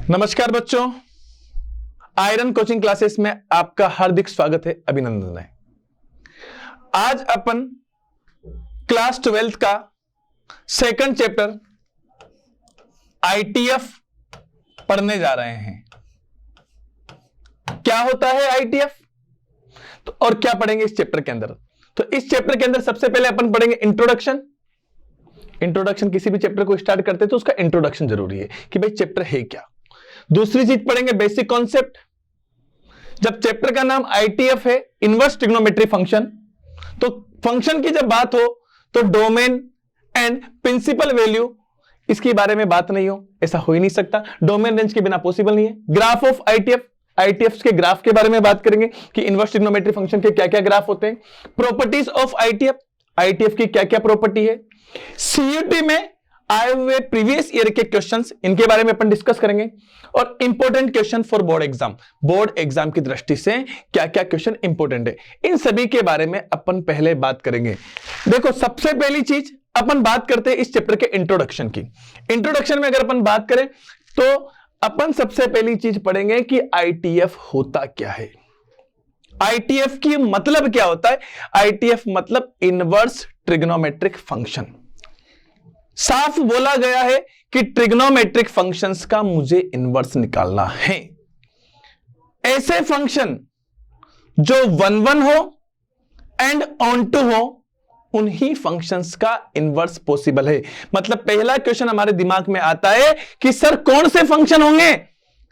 नमस्कार बच्चों, iron coaching classes में आपका हार्दिक स्वागत है, अभिनंदन है। आज अपन क्लास 12th का सेकंड चैप्टर आईटीएफ पढ़ने जा रहे हैं। क्या होता है आईटीएफ तो और क्या पढ़ेंगे इस चैप्टर के अंदर? तो इस चैप्टर के अंदर सबसे पहले अपन पढ़ेंगे इंट्रोडक्शन। किसी भी चैप्टर को स्टार्ट करते तो उसका इंट्रोडक्शन जरूरी है कि भाई चैप्टर है क्या। दूसरी चीज पढ़ेंगे बेसिक कॉन्सेप्ट। जब चैप्टर का नाम आईटीएफ है, इनवर्स ट्रिग्नोमेट्री फंक्शन, तो फंक्शन की जब बात हो तो डोमेन एंड प्रिंसिपल वैल्यू इसके बारे में बात नहीं हो, ऐसा हो ही नहीं सकता। डोमेन रेंज के बिना पॉसिबल नहीं है। ग्राफ ऑफ आईटीएफ के ग्राफ के बारे में बात करेंगे कि इनवर्स ट्रिग्नोमेट्री फंक्शन के क्या क्या ग्राफ होते हैं। प्रॉपर्टीज ऑफ आईटीएफ की क्या क्या प्रॉपर्टी है। सीयूटी में आए हुए प्रीवियस ईयर के क्वेश्चंस, इनके बारे में अपन डिस्कस करेंगे। और important question for board exam की दृष्टि से क्या क्या क्वेश्चन इंपॉर्टेंट है, इन सभी के बारे में अपन पहले बात करेंगे। देखो, सबसे पहली चीज अपन बात करते हैं इस चैप्टर के इंट्रोडक्शन की। इंट्रोडक्शन में अगर अपन बात करें तो अपन सबसे पहली चीज पढ़ेंगे कि आईटीएफ होता क्या है। आईटीएफ की मतलब क्या होता है? आईटीएफ मतलब इनवर्स ट्रिग्नोमेट्रिक फंक्शन। साफ बोला गया है कि ट्रिग्नोमेट्रिक फंक्शंस का मुझे इनवर्स निकालना है। ऐसे फंक्शन जो 1 हो एंड ऑन टू हो, उन्हीं फंक्शंस का इनवर्स पॉसिबल है। मतलब पहला क्वेश्चन हमारे दिमाग में आता है कि सर कौन से फंक्शन होंगे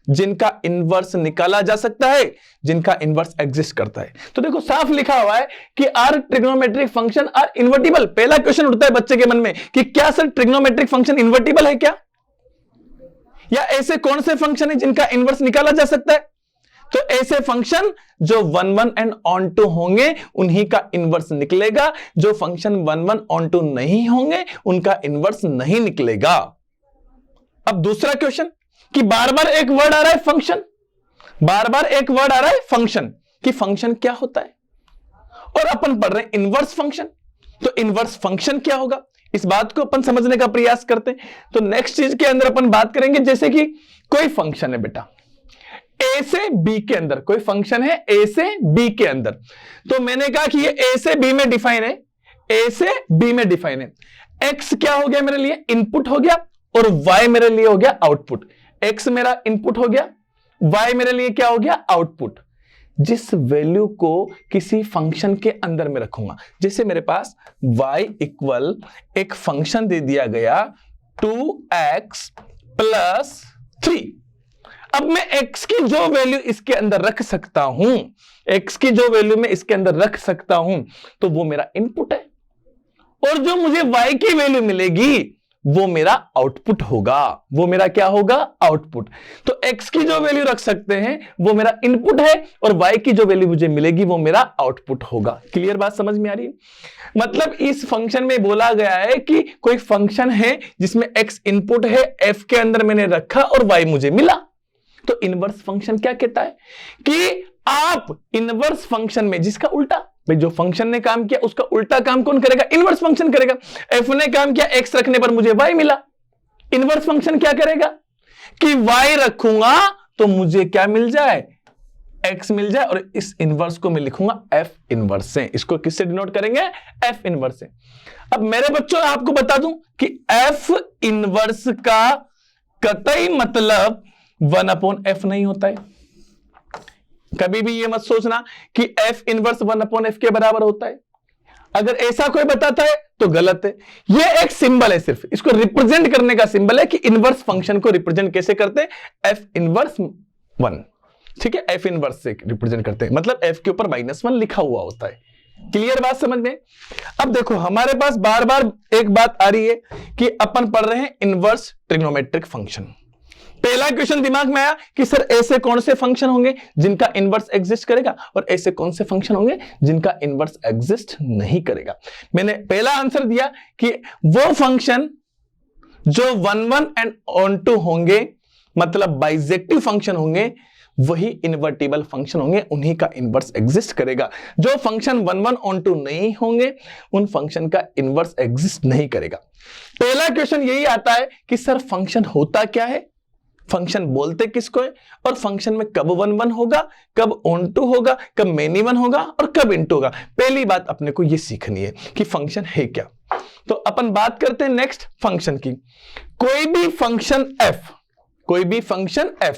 जिनका इनवर्स निकाला जा सकता है, जिनका इनवर्स एग्जिस्ट करता है। तो देखो, साफ लिखा हुआ है कि are trigonometric function are invertible. पहला क्वेश्चन उठता है बच्चे के मन में कि क्या सर ट्रिग्नोमेट्रिक फंक्शन इन्वर्टिबल है क्या, या ऐसे कौन से फंक्शन है जिनका इनवर्स निकाला जा सकता है? तो ऐसे फंक्शन जो 1 एंड ऑन टू होंगे उन्हीं का इनवर्स निकलेगा। जो फंक्शन 1 ऑन टू नहीं होंगे उनका इनवर्स नहीं निकलेगा। अब दूसरा क्वेश्चन कि बार बार एक वर्ड आ रहा है फंक्शन, कि फंक्शन क्या होता है, और अपन पढ़ रहे हैं इनवर्स फंक्शन। तो इनवर्स फंक्शन क्या होगा, इस बात को अपन समझने का प्रयास करते हैं। तो नेक्स्ट चीज के अंदर अपन बात करेंगे, जैसे कि कोई फंक्शन है बेटा ए से बी के अंदर, कोई फंक्शन है ए से बी के अंदर। तो मैंने कहा कि ये ए से बी में डिफाइन है, एक्स क्या हो गया मेरे लिए, इनपुट हो गया, और वाई मेरे लिए हो गया आउटपुट। एक्स मेरा इनपुट हो गया, वाई मेरे लिए क्या हो गया, आउटपुट। जिस वैल्यू को किसी फंक्शन के अंदर में रखूंगा, जैसे मेरे पास y इक्वल एक फंक्शन दे दिया गया 2x + 3। अब मैं x की जो वैल्यू इसके अंदर रख सकता हूं, तो वो मेरा इनपुट है, और जो मुझे y की वैल्यू मिलेगी वो मेरा आउटपुट होगा। वो मेरा क्या होगा, आउटपुट। तो x की जो वैल्यू रख सकते हैं वो मेरा इनपुट है, और y की जो वैल्यू मुझे मिलेगी वो मेरा आउटपुट होगा। क्लियर बात समझ में आ रही है? मतलब इस फंक्शन में बोला गया है कि कोई फंक्शन है जिसमें x इनपुट है, f के अंदर मैंने रखा और y मुझे मिला। तो इनवर्स फंक्शन क्या कहता है कि आप इनवर्स फंक्शन में जिसका उल्टा, भाई जो फंक्शन ने काम किया उसका उल्टा काम कौन करेगा, इनवर्स फंक्शन करेगा। f ने काम किया, x रखने पर मुझे y मिला। इनवर्स फंक्शन क्या करेगा कि y रखूंगा तो मुझे क्या मिल जाए, x मिल जाए, और इस इनवर्स को मैं लिखूंगा f इनवर्स से। इसको किससे डिनोट करेंगे, f इनवर्स से। अब मेरे बच्चों आपको बता दूं कि f इनवर्स का कतई मतलब 1/f नहीं होता है। कभी भी ये मत सोचना कि f इनवर्स 1/f के बराबर होता है। अगर ऐसा कोई बताता है तो गलत है। ये एक सिंबल है, सिर्फ इसको रिप्रेजेंट करने का सिंबल है कि इनवर्स फंक्शन को रिप्रेजेंट कैसे करते हैं, f इनवर्स 1। ठीक है, f इनवर्स से रिप्रेजेंट करते हैं, मतलब f के ऊपर -1 लिखा हुआ होता है। क्लियर बात समझ में? अब देखो, हमारे पास बार बार एक बात आ रही है कि अपन पढ़ रहे हैं इनवर्स ट्रिग्नोमेट्रिक फंक्शन। पहला क्वेश्चन दिमाग में आया कि सर ऐसे कौन से फंक्शन होंगे जिनका इनवर्स एग्जिस्ट करेगा, और ऐसे कौन से फंक्शन होंगे जिनका इनवर्स एग्जिस्ट नहीं करेगा। मैंने पहला आंसर दिया कि वो फंक्शन जो 1 एंड ऑन टू होंगे, मतलब बाइजेक्टिव फंक्शन होंगे, वही इन्वर्टिबल फंक्शन होंगे, उन्हीं का इनवर्स एग्जिस्ट करेगा। जो फंक्शन 1 ऑन टू नहीं होंगे उन फंक्शन का इनवर्स एग्जिस्ट नहीं करेगा। पहला क्वेश्चन यही आता है कि सर फंक्शन होता क्या है, फंक्शन बोलते किसको है और फंक्शन में कब 1 1 होगा, कब ऑन टू होगा, कब मेनी वन होगा और कब इनटू होगा। पहली बात अपने को यह सीखनी है कि फंक्शन है क्या। तो अपन बात करते हैं नेक्स्ट फंक्शन की। कोई भी फंक्शन f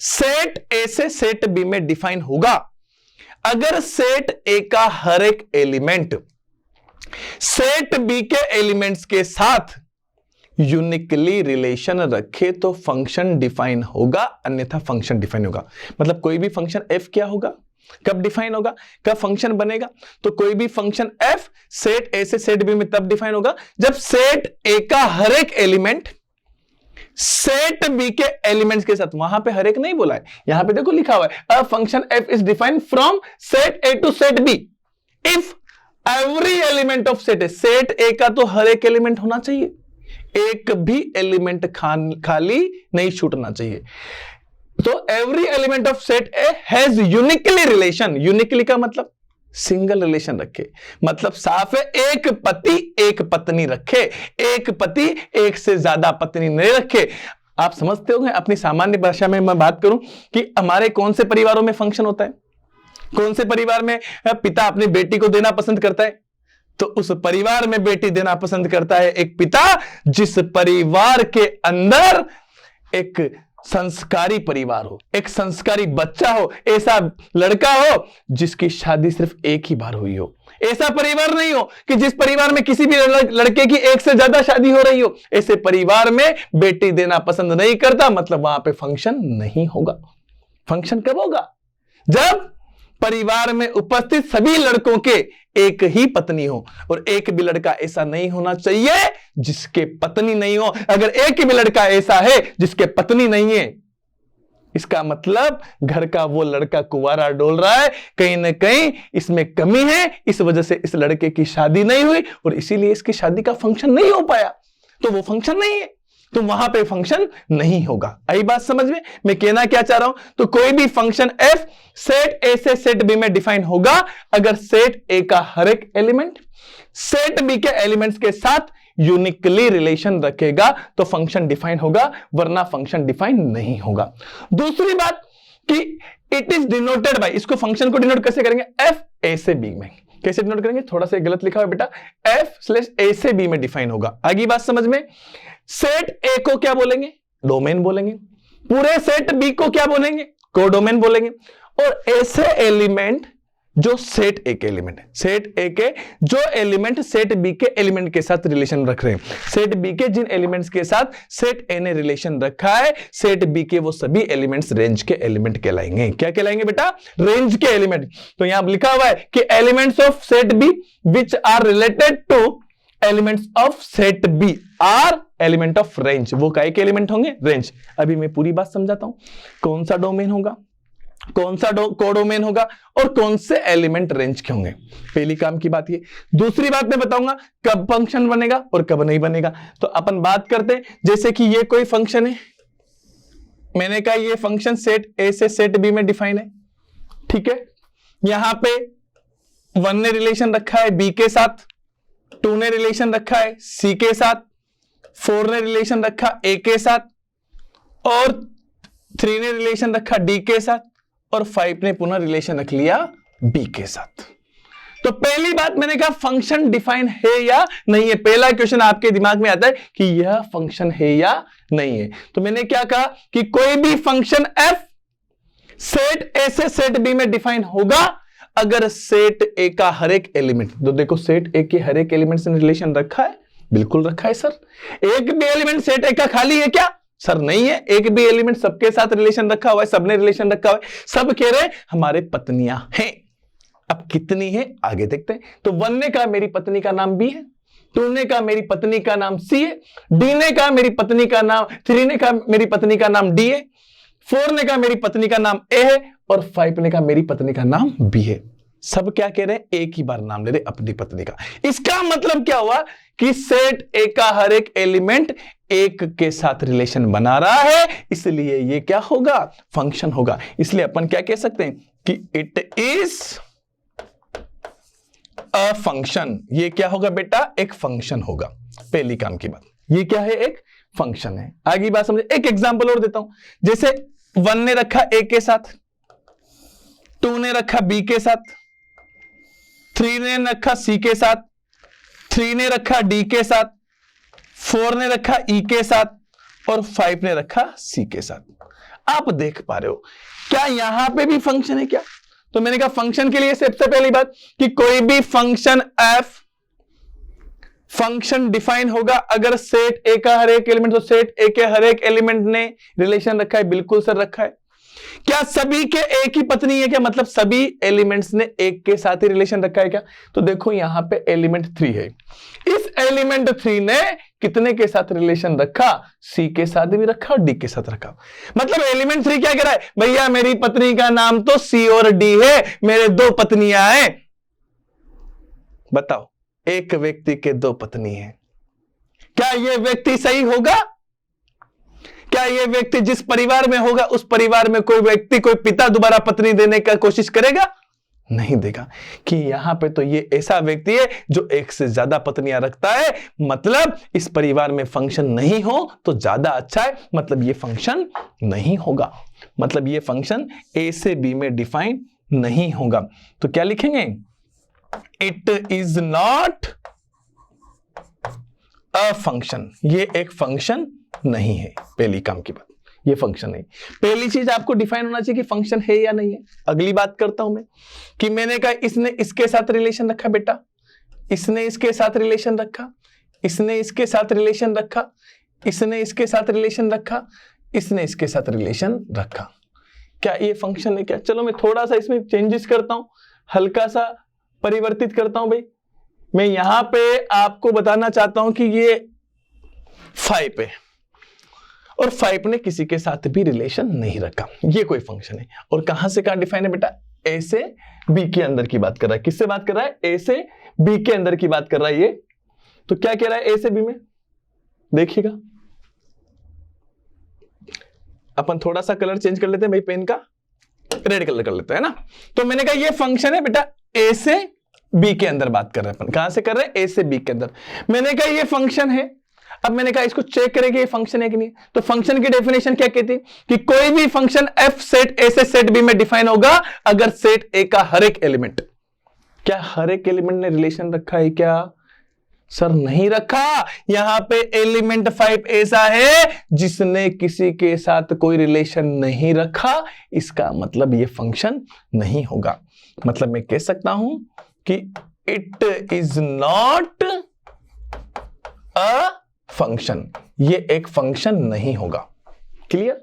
सेट ए से सेट बी में डिफाइन होगा अगर सेट ए का हर एक एलिमेंट सेट बी के एलिमेंट्स के साथ यूनिकली रिलेशन रखे तो फंक्शन डिफाइन होगा, अन्यथा फंक्शन डिफाइन होगा। मतलब कोई भी फंक्शन f क्या होगा, कब डिफाइन होगा, कब फंक्शन बनेगा। तो कोई भी फंक्शन f सेट a से सेट b में तब डिफाइन होगा जब सेट a का हर एक एलिमेंट सेट b के एलिमेंट्स के साथ, वहां पे हर एक नहीं बोला है, यहां पे देखो लिखा हुआ है a function f is defined from set a to set b if every element of set a। Set a का तो हर एक एलिमेंट होना चाहिए, एक भी एलिमेंट खाली नहीं छूटना चाहिए। तो every element of set A has uniquely relation, uniquely का मतलब सिंगल रिलेशन रखे, मतलब साफ है एक पति एक पत्नी रखे, एक पति एक से ज्यादा पत्नी नहीं रखे। आप समझते होंगे, अपनी सामान्य भाषा में मैं बात करूं कि हमारे कौन से परिवारों में फंक्शन होता है, कौन से परिवार में पिता अपनी बेटी को देना पसंद करता है, तो उस परिवार में बेटी देना पसंद करता है एक पिता जिस परिवार के अंदर एक संस्कारी परिवार हो, एक संस्कारी बच्चा हो, ऐसा लड़का हो जिसकी शादी सिर्फ एक ही बार हुई हो। ऐसा परिवार नहीं हो कि जिस परिवार में किसी भी लड़के की एक से ज्यादा शादी हो रही हो, ऐसे परिवार में बेटी देना पसंद नहीं करता, मतलब वहां पे फंक्शन नहीं होगा। फंक्शन कब होगा, जब परिवार में उपस्थित सभी लड़कों के एक ही पत्नी हो, और एक भी लड़का ऐसा नहीं होना चाहिए जिसके पत्नी नहीं हो। अगर एक भी लड़का ऐसा है जिसके पत्नी नहीं है, इसका मतलब घर का वो लड़का कुंवारा डोल रहा है, कहीं ना कहीं इसमें कमी है, इस वजह से इस लड़के की शादी नहीं हुई और इसीलिए इसकी शादी का फंक्शन नहीं हो पाया, तो वो फंक्शन नहीं है, तो वहां पे फंक्शन नहीं होगा। आई बात समझ में मैं कहना क्या चाह रहा हूं। तो कोई भी फंक्शन f सेट a से सेट b में डिफाइन होगा अगर सेट a का हर एक एलिमेंट सेट b के एलिमेंट्स के साथ यूनिकली रिलेशन रखेगा तो फंक्शन डिफाइन होगा, वरना फंक्शन डिफाइन नहीं होगा। दूसरी बात कि इट इज डिनोटेड बाय, इसको फंक्शन को डिनोट कैसे करेंगे, f a से b में कैसे डिनोट करेंगे, थोड़ा सा गलत लिखा हुआ बेटा, f/a से b में डिफाइन होगा। आगे बात समझ में। सेट ए को क्या बोलेंगे, डोमेन बोलेंगे, पूरे सेट बी को क्या बोलेंगे, कोडोमेन बोलेंगे। और ऐसे एलिमेंट जो सेट ए के एलिमेंट है, सेट ए के जो एलिमेंट सेट बी के एलिमेंट के साथ रिलेशन रख रहे हैं, सेट बी के जिन एलिमेंट्स के साथ सेट ए ने रिलेशन रखा है, सेट बी के वो सभी एलिमेंट्स रेंज के एलिमेंट कहलाएंगे। क्या कहलाएंगे बेटा, रेंज के एलिमेंट। तो यहां लिखा हुआ है कि elements of set B which are related to elements of set B are element of range. वो काय के एलिमेंट होंगे, रेंज। अभी मैं पूरी बात समझाता हूं, कौन सा डोमेन होगा, कौन सा कोडोमेन होगा और कौन से एलिमेंट रेंज के होंगे। पहली काम की बात ये। दूसरी बात मैं बताऊंगा कब फंक्शन बनेगा और कब नहीं बनेगा। तो अपन बात करते हैं, जैसे कि ये कोई फंक्शन है, मैंने कहा ये फंक्शन सेट ए से सेट बी में डिफाइन है, ठीक है। यहां पे 1 ने रिलेशन रखा है बी के साथ, 2 ने रिलेशन रखा है सी के साथ, 4 ने रिलेशन रखा ए के साथ, और 3 ने रिलेशन रखा डी के साथ, और 5 ने पुनः रिलेशन रख लिया बी के साथ। तो पहली बात मैंने कहा फंक्शन डिफाइन है या नहीं है। पहला क्वेश्चन आपके दिमाग में आता है कि यह फंक्शन है या नहीं है। तो मैंने क्या कहा कि कोई भी फंक्शन f सेट ए से सेट बी में डिफाइन होगा अगर सेट ए का हर एक एलिमेंट, तो देखो सेट ए के हर एक एलिमेंट से रिलेशन रखा है, बिल्कुल रखा है सर। एक भी एलिमेंट सेट ए का खाली है क्या, सर नहीं है। एक भी एलिमेंट सबके साथ रिलेशन रखा हुआ है, सबने रिलेशन रखा हुआ है, सब कह रहे हैं हमारे पत्नियां हैं। अब कितनी है आगे देखते हैं। तो 1 ने कहा मेरी पत्नी का नाम बी है, 2 ने कहा मेरी पत्नी का नाम सी है, डी ने कहा मेरी पत्नी का नाम, 3 ने कहा मेरी पत्नी का नाम डी है, 4 ने कहा मेरी पत्नी का नाम ए है, और 5 ने कहा मेरी पत्नी का नाम बी है। सब क्या कह रहे हैं, एक ही बार नाम ले रहे अपनी पत्नी का। इसका मतलब क्या हुआ कि सेट ए का हर एक एलिमेंट एक के साथ रिलेशन बना रहा है, इसलिए ये क्या होगा, फंक्शन होगा। इसलिए अपन क्या कह सकते हैं कि इट इज अ फंक्शन। ये क्या होगा बेटा, एक फंक्शन होगा। पहली काम की बात, ये क्या है, एक फंक्शन है। आगे बात समझे, एक एग्जांपल और देता हूं। जैसे 1 ने रखा a के साथ, 2 ने रखा b के साथ, 3 ने रखा c के साथ, 3 ने रखा d के साथ, 4 ने रखा e के साथ और 5 ने रखा c के साथ। आप देख पा रहे हो क्या यहां पे भी फंक्शन है क्या? तो मैंने कहा फंक्शन के लिए सबसे पहली बात कि कोई भी फंक्शन f फंक्शन डिफाइन होगा अगर सेट ए का हर एक एलिमेंट, तो सेट ए के हर एक एलिमेंट ने रिलेशन रखा है। बिल्कुल सर रखा है। क्या सभी के एक ही पत्नी है क्या? मतलब सभी एलिमेंट्स ने एक के साथ ही रिलेशन रखा है क्या? तो देखो यहां पे एलिमेंट 3 है, इस एलिमेंट 3 ने कितने के साथ रिलेशन रखा? सी के साथ भी रखा और डी के साथ रखा। मतलब एलिमेंट 3 क्या कह रहा है? भैया मेरी पत्नी का नाम तो सी और डी है, मेरे 2 पत्नियां हैं। बताओ, एक व्यक्ति के 2 पत्नी हैं, क्या यह व्यक्ति सही होगा? क्या यह व्यक्ति जिस परिवार में होगा उस परिवार में कोई व्यक्ति, कोई पिता दोबारा पत्नी देने का कोशिश करेगा? नहीं देगा। कि यहां पे तो ये ऐसा व्यक्ति है जो एक से ज्यादा पत्नियां रखता है, मतलब इस परिवार में फंक्शन नहीं हो तो ज्यादा अच्छा है, मतलब ये फंक्शन नहीं होगा, मतलब ये फंक्शन ए से बी में डिफाइन नहीं होगा। तो क्या लिखेंगे? It is not a function, ये एक फंक्शन नहीं है। पहली काम की बात, ये फंक्शन नहीं। पहली चीज आपको डिफाइन होना चाहिए कि फंक्शन है या नहीं है। अगली बात करता हूं मैं कि मैंने कहा इसने इसके साथ रिलेशन रखा बेटा, इसने इसके साथ रिलेशन रखा, इसने इसके साथ रिलेशन रखा, इसने इसके साथ रिलेशन रखा, इसने इसके साथ रिलेशन रखा। क्या ये फंक्शन है क्या? चलो मैं थोड़ा सा इसमें चेंजेस करता हूं, हल्का सा परिवर्तित करता हूं। भाई मैं यहां पे आपको बताना चाहता हूं कि ये 5 है और 5 ने किसी के साथ भी रिलेशन नहीं रखा, ये कोई फंक्शन है। और कहां से कहां डिफाइन है बेटा? ए से बी के अंदर की बात कर रहा है। किससे बात कर रहा है? ए से बी के अंदर की बात कर रहा है ये। तो क्या कह रहा है ए से बी में? देखिएगा, अपन थोड़ा सा कलर चेंज कर लेते हैं भाई, पेन का रेड कलर कर लेते हैं ना। तो मैंने कहा ये फंक्शन है बेटा, ए से बी के अंदर बात कर रहे हैं अपन। कहां से कर रहे हैं? ए से बी के अंदर। मैंने कहा ये फंक्शन है। अब मैंने कहा इसको चेक करेंगे ये फंक्शन है कि नहीं। तो फंक्शन की डेफिनेशन क्या कहती है कि कोई भी फंक्शन एफ सेट ए से सेट बी में डिफाइन होगा अगर सेट ए का हर एक एलिमेंट, क्या हर एक एलिमेंट ने रिलेशन रखा है क्या? सर नहीं रखा। यहां पे एलिमेंट 5 ऐसा है जिसने किसी के साथ कोई रिलेशन नहीं रखा, इसका मतलब ये फंक्शन नहीं होगा। मतलब मैं कह सकता हूं कि it is not a function, ये एक फंक्शन नहीं होगा। क्लियर?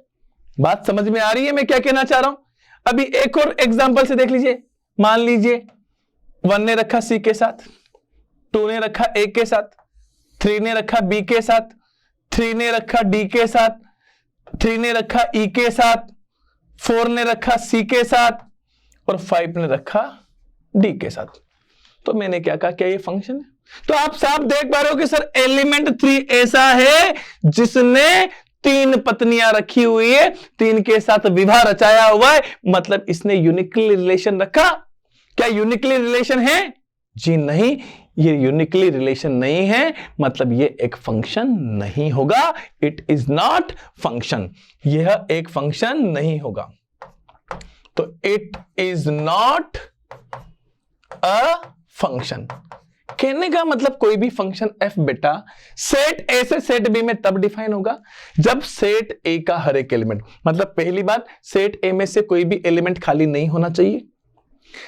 बात समझ में आ रही है मैं क्या कहना चाह रहा हूं? अभी एक और एग्जांपल से देख लीजिए। मान लीजिए 1 ने रखा सी के साथ, 2 ने रखा ए के साथ, 3 ने रखा बी के साथ, 3 ने रखा डी के साथ, 3 ने रखा ई के साथ, 4 ने रखा सी के साथ और 5 ने रखा डी के साथ। तो मैंने क्या कहा, क्या ये फंक्शन है? तो आप साफ देख पा रहे हो कि सर एलिमेंट 3 ऐसा है जिसने 3 पत्नियां रखी हुई है, 3 के साथ विवाह रचाया हुआ है, मतलब इसने यूनिकली रिलेशन रखा। क्या यूनिकली रिलेशन है? जी नहीं, ये यूनिकली रिलेशन नहीं है, मतलब ये एक फंक्शन नहीं होगा। इट इज नॉट फंक्शन, यह एक फंक्शन नहीं होगा। तो it is not a function कहने का मतलब कोई भी फंक्शन एफ बेटा सेट ए से सेट बी में तब डिफाइन होगा जब सेट ए का हर एक एलिमेंट, मतलब पहली बात सेट ए में से कोई भी एलिमेंट खाली नहीं होना चाहिए,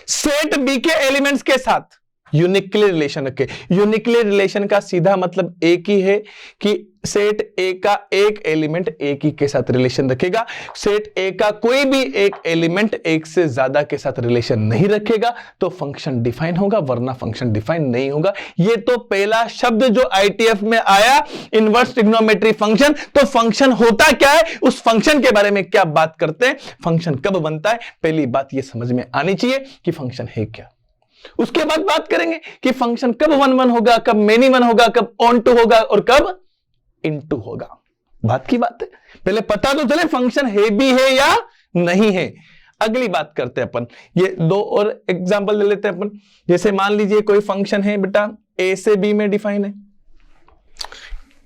सेट बी के एलिमेंट्स के साथ यूनिकली रिलेशन रखे। यूनिकली रिलेशन का सीधा मतलब एक ही है कि सेट ए का एक एलिमेंट एक ही के साथ रिलेशन रखेगा, सेट ए का कोई भी एक एलिमेंट एक से ज्यादा के साथ रिलेशन नहीं रखेगा तो फंक्शन डिफाइन होगा, वरना फंक्शन डिफाइन नहीं होगा। ये तो पहला शब्द जो आईटीएफ में आया, इनवर्स ट्रिग्नोमेट्री फंक्शन। तो फंक्शन होता क्या है, उस फंक्शन के बारे में क्या बात करते हैं, फंक्शन कब बनता है, पहली बात ये समझ में आनी चाहिए कि फंक्शन है क्या। उसके बाद बात करेंगे कि फंक्शन कब 1 होगा, कब मेनी 1 होगा, कब ऑन टू होगा और कब इनटू होगा। बात की बात है, पहले पता तो चले फंक्शन है भी है या नहीं है। अगली बात करते हैं अपन, ये 2 और एग्जांपल ले लेते हैं अपन। जैसे मान लीजिए कोई फंक्शन है बेटा ए से बी में डिफाइन है,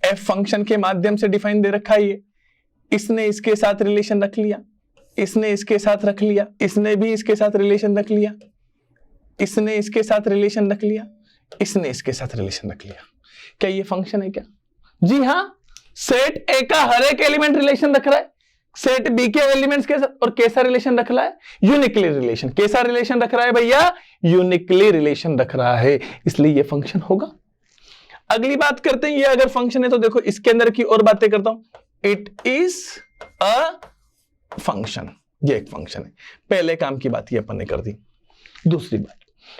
एफ फंक्शन के माध्यम से डिफाइन दे रखा है ये, इसने इसके साथ रिलेशन रख लिया, इसने इसके साथ रख लिया, इसने भी इसके साथ रिलेशन रख लिया, इसने इसके साथ रिलेशन रख लिया, इसने इसके साथ रिलेशन रख लिया। क्या ये फंक्शन है क्या? जी हाँ, सेट ए का हर एक एलिमेंट रिलेशन रख रहा है, सेट बी के एलिमेंट्स के साथ, और कैसा रिलेशन रख रहा है? Uniquely relation. कैसा रिलेशन रख रहा है भैया? यूनिकली रिलेशन रख रहा है, इसलिए ये फंक्शन होगा। अगली बात करते हैं, ये अगर फंक्शन है तो देखो इसके अंदर की और बातें करता हूं। इट इज अ फंक्शन, ये एक फंक्शन है। पहले काम की बात ये अपन ने कर दी। दूसरी बात,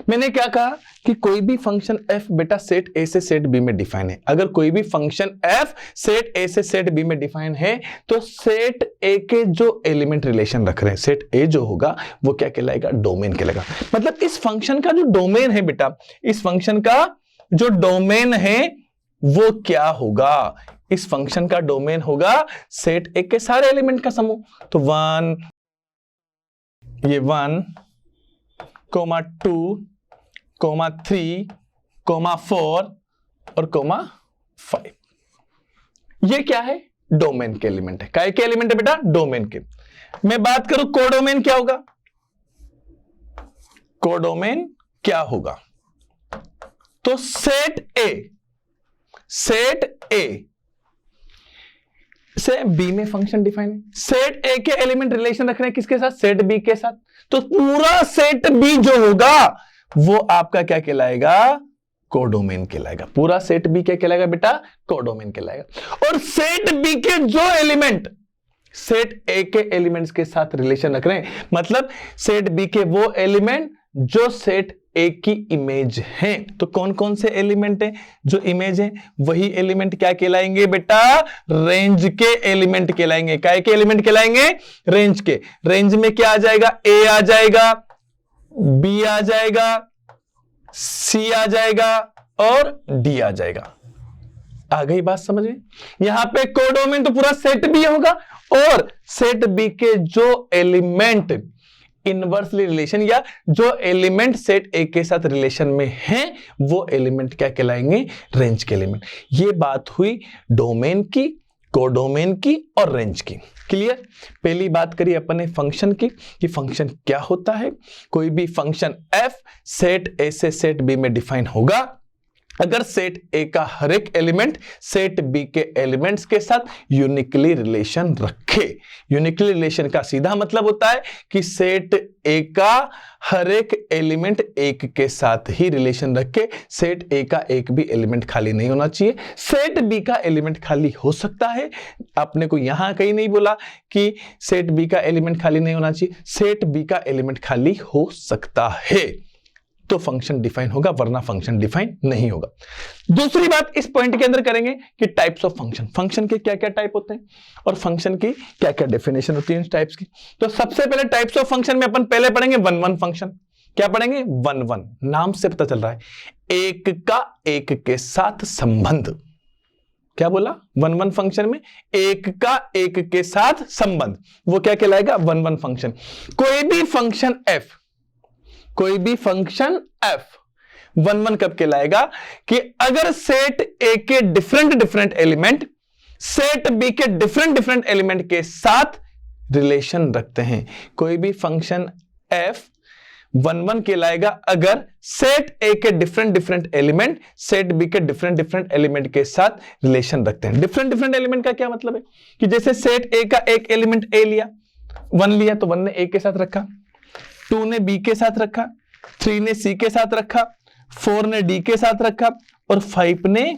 मैंने क्या कहा कि कोई भी फंक्शन f बेटा सेट a से सेट b में डिफाइन है। अगर कोई भी फंक्शन f सेट a से सेट b में डिफाइन है तो सेट a के जो एलिमेंट रिलेशन रख रहे हैं, सेट a जो होगा वो क्या कहलाएगा? डोमेन कहलाएगा। मतलब इस फंक्शन का जो डोमेन है बेटा, इस फंक्शन का जो डोमेन है वो क्या होगा? इस फंक्शन का डोमेन होगा सेट a के सारे एलिमेंट का समूह। तो 1, ये 1, 2, 3, 4 और 5, ये क्या है? डोमेन के एलिमेंट है। काय के एलिमेंट है बेटा? डोमेन के। मैं बात करूं कोडोमेन क्या होगा? कोडोमेन क्या होगा? तो सेट ए से बी में फंक्शन डिफाइन है। सेट ए के एलिमेंट रिलेशन रख रहे हैं किसके साथ? सेट बी के साथ। तो पूरा सेट बी जो होगा वो आपका क्या कहलाएगा? कोडोमेन कहलाएगा। पूरा सेट बी क्या कहलाएगा बेटा? कोडोमेन कहलाएगा। और सेट बी के जो एलिमेंट सेट ए के एलिमेंट्स के साथ रिलेशन रख रहे हैं, मतलब सेट बी के वो एलिमेंट जो सेट ए की इमेज है। तो कौन कौन से एलिमेंट है जो इमेज है? वही एलिमेंट क्या कहलाएंगे बेटा? रेंज के एलिमेंट कहलाएंगे। काय के एलिमेंट कहलाएंगे? रेंज के। रेंज में क्या आ जाएगा? ए आ जाएगा, बी आ जाएगा, सी आ जाएगा और डी आ जाएगा। आ गई बात समझ में? यहां पे कोडोमेन तो पूरा सेट बी होगा और सेट बी के जो एलिमेंट इनवर्सली रिलेशन या जो एलिमेंट सेट ए के साथ रिलेशन में है वो एलिमेंट क्या कहलाएंगे? रेंज के एलिमेंट। ये बात हुई डोमेन की, कोडोमेन की और रेंज की। क्लियर? पहली बात करी अपन ने फंक्शन की कि फंक्शन क्या होता है। कोई भी फंक्शन f सेट ए से सेट बी में डिफाइन होगा अगर सेट ए का हर एक एलिमेंट सेट बी के एलिमेंट्स के साथ यूनिकली रिलेशन रखे। यूनिकली रिलेशन का सीधा मतलब होता है कि सेट ए का हर एक एलिमेंट एक के साथ ही रिलेशन रखे। सेट ए का एक भी एलिमेंट खाली नहीं होना चाहिए। सेट बी का एलिमेंट खाली हो सकता है। आपने को यहां कहीं नहीं बोला कि सेट बी का एलिमेंट खाली नहीं होना चाहिए। सेट बी का एलिमेंट खाली हो सकता है तो फंक्शन डिफाइन होगा, वरना फंक्शन डिफाइन नहीं होगा। दूसरी बात इस पॉइंट के अंदर करेंगे कि टाइप्स ऑफ फंक्शन, फंक्शन के क्या क्या टाइप होते हैं और फंक्शन की क्या क्या डेफिनेशन होती है इन टाइप्स की। तो सबसे पहले टाइप्स ऑफ फंक्शन में अपन पहले पढ़ेंगे 1-1 फंक्शन। क्या पढ़ेंगे? 1-1। नाम से पता चल रहा है एक का एक के साथ संबंध। क्या बोला? 1-1 फंक्शन में एक का एक के साथ संबंध, वो क्या कहलाएगा? 1-1 फंक्शन। कोई भी फंक्शन f, कोई भी फंक्शन f 1-1 कब कहलाएगा? कि अगर सेट ए के डिफरेंट एलिमेंट सेट बी के डिफरेंट एलिमेंट के साथ रिलेशन रखते हैं। कोई भी फंक्शन f 1-1 कहलाएगा अगर सेट ए के डिफरेंट एलिमेंट सेट बी के डिफरेंट एलिमेंट के साथ रिलेशन रखते हैं। डिफरेंट एलिमेंट का क्या मतलब है? कि जैसे सेट ए का एक एलिमेंट ए लिया, 1 लिया तो 1 ने ए के साथ रखा, 2 ने बी के साथ रखा, 3 ने सी के साथ रखा, 4 ने डी के साथ रखा और 5 ने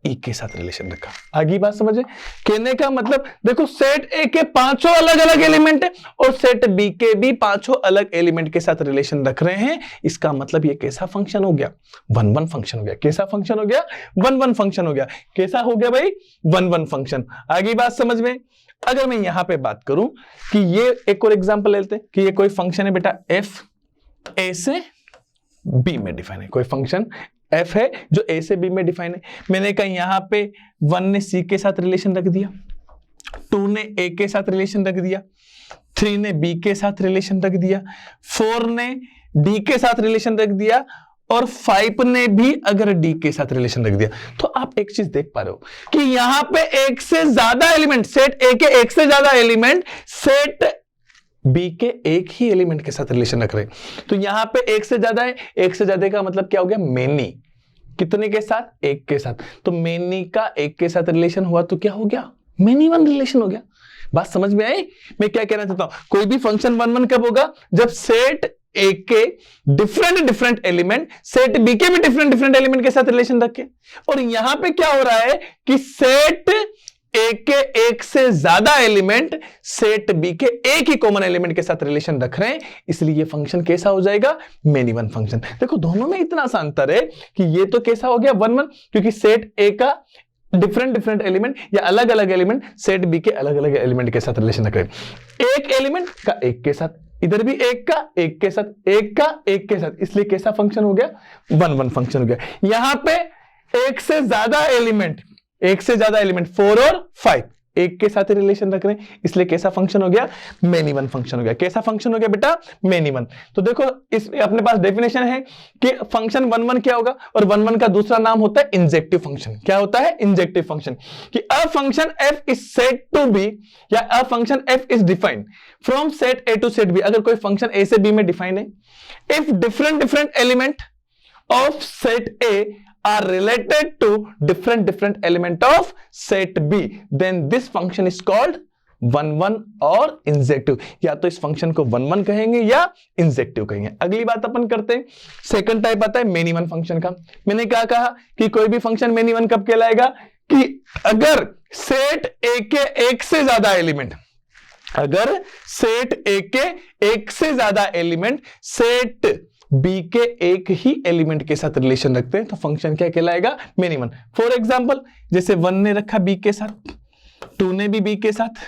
ई के साथ रिलेशन रखा। आगे बात समझे? कहने का मतलब देखो सेट ए के 5 अलग अलग एलिमेंट है और सेट बी के भी 5 अलग एलिमेंट के साथ रिलेशन रख रहे हैं। इसका मतलब ये कैसा फंक्शन हो गया? 1-1 फंक्शन हो गया। कैसा फंक्शन हो गया? 1-1 फंक्शन हो गया। कैसा हो गया भाई? 1-1 फंक्शन। आगे बात समझ में? अगर मैं यहां पे बात करूं कि ये एक और एग्जांपल लेते हैं कि ये कोई फंक्शन है बेटा f a से b में डिफाइन है। कोई फंक्शन f है जो a से b में डिफाइन है। मैंने कहा यहां पे 1 ने c के साथ रिलेशन रख दिया, 2 ने a के साथ रिलेशन रख दिया, 3 ने b के साथ रिलेशन रख दिया, 4 ने d के साथ रिलेशन रख दिया और 5 ने भी अगर डी के साथ रिलेशन रख दिया, तो आप एक चीज देख पा रहे हो कि यहां पे एक से ज्यादा एलिमेंट, सेट ए के एक से ज्यादा एलिमेंट सेट बी के एक ही एलिमेंट के साथ रिलेशन रख रहे हैं। तो यहां पे एक से ज्यादा है, एक से ज्यादा का मतलब क्या हो गया, मेनी। कितने के साथ, एक के साथ। तो मेनी का एक के साथ रिलेशन हुआ तो क्या हो गया, मेनी वन रिलेशन हो गया। बात समझ में आई मैं क्या कहना चाहता हूं? कोई भी फंक्शन वन वन कब होगा, जब सेट ए के डिफरेंट एलिमेंट सेट बी के भी डिफरेंट एलिमेंट के साथ रिलेशन रखे। और यहां पे क्या हो रहा है कि सेट ए के एक से ज्यादा एलिमेंट सेट बी के एक ही कॉमन एलिमेंट के साथ रिलेशन रख रहे हैं, इसलिए ये फंक्शन कैसा हो जाएगा, मेनी वन फंक्शन। देखो दोनों में इतना सा अंतर है कि ये तो कैसा हो गया वन वन, क्योंकि सेट ए का डिफरेंट एलिमेंट या अलग अलग एलिमेंट सेट बी के अलग अलग एलिमेंट के साथ रिलेशन रख रहे हैं। एक एलिमेंट का एक के साथ, इधर भी एक का एक के साथ, एक का एक के साथ, इसलिए कैसा फंक्शन हो गया, वन वन फंक्शन हो गया। यहां पे एक से ज्यादा एलिमेंट 4 और 5 एक के साथ रिलेशन रख रहे हैं, इसलिए कैसा फंक्शन हो गया, मेनी वन फंक्शन हो गया। कैसा फंक्शन हो गया बेटा, मेनी वन। तो देखो इसमें अपने पास डेफिनेशन है कि फंक्शन वन वन क्या होगा, और वन वन का दूसरा नाम होता है इंजेक्टिव फंक्शन। क्या होता है, इंजेक्टिव फंक्शन। कि a function F is set to be, या a function F is defined from set A to set B. अगर कोई फंक्शन ए से बी में डिफाइन है, if different element of set A are related to different element of set B, then this function is called one one और injective. या तो इस function को वन वन कहेंगे या इंजेक्टिव कहेंगे। अगली बात अपन करते हैं, सेकंड टाइप आता है मेनी वन फंक्शन का। मैंने क्या कहा कि कोई भी फंक्शन मेनी वन कब कहलाएगा, कि अगर सेट ए के एक से ज्यादा एलिमेंट, अगर सेट ए के एक से ज्यादा एलिमेंट सेट बी के एक ही एलिमेंट के साथ रिलेशन रखते हैं, तो फंक्शन क्या कहलाएगा, मेनी वन। फॉर एग्जांपल जैसे 1 ने रखा बी के साथ, 2 ने भी बी के साथ,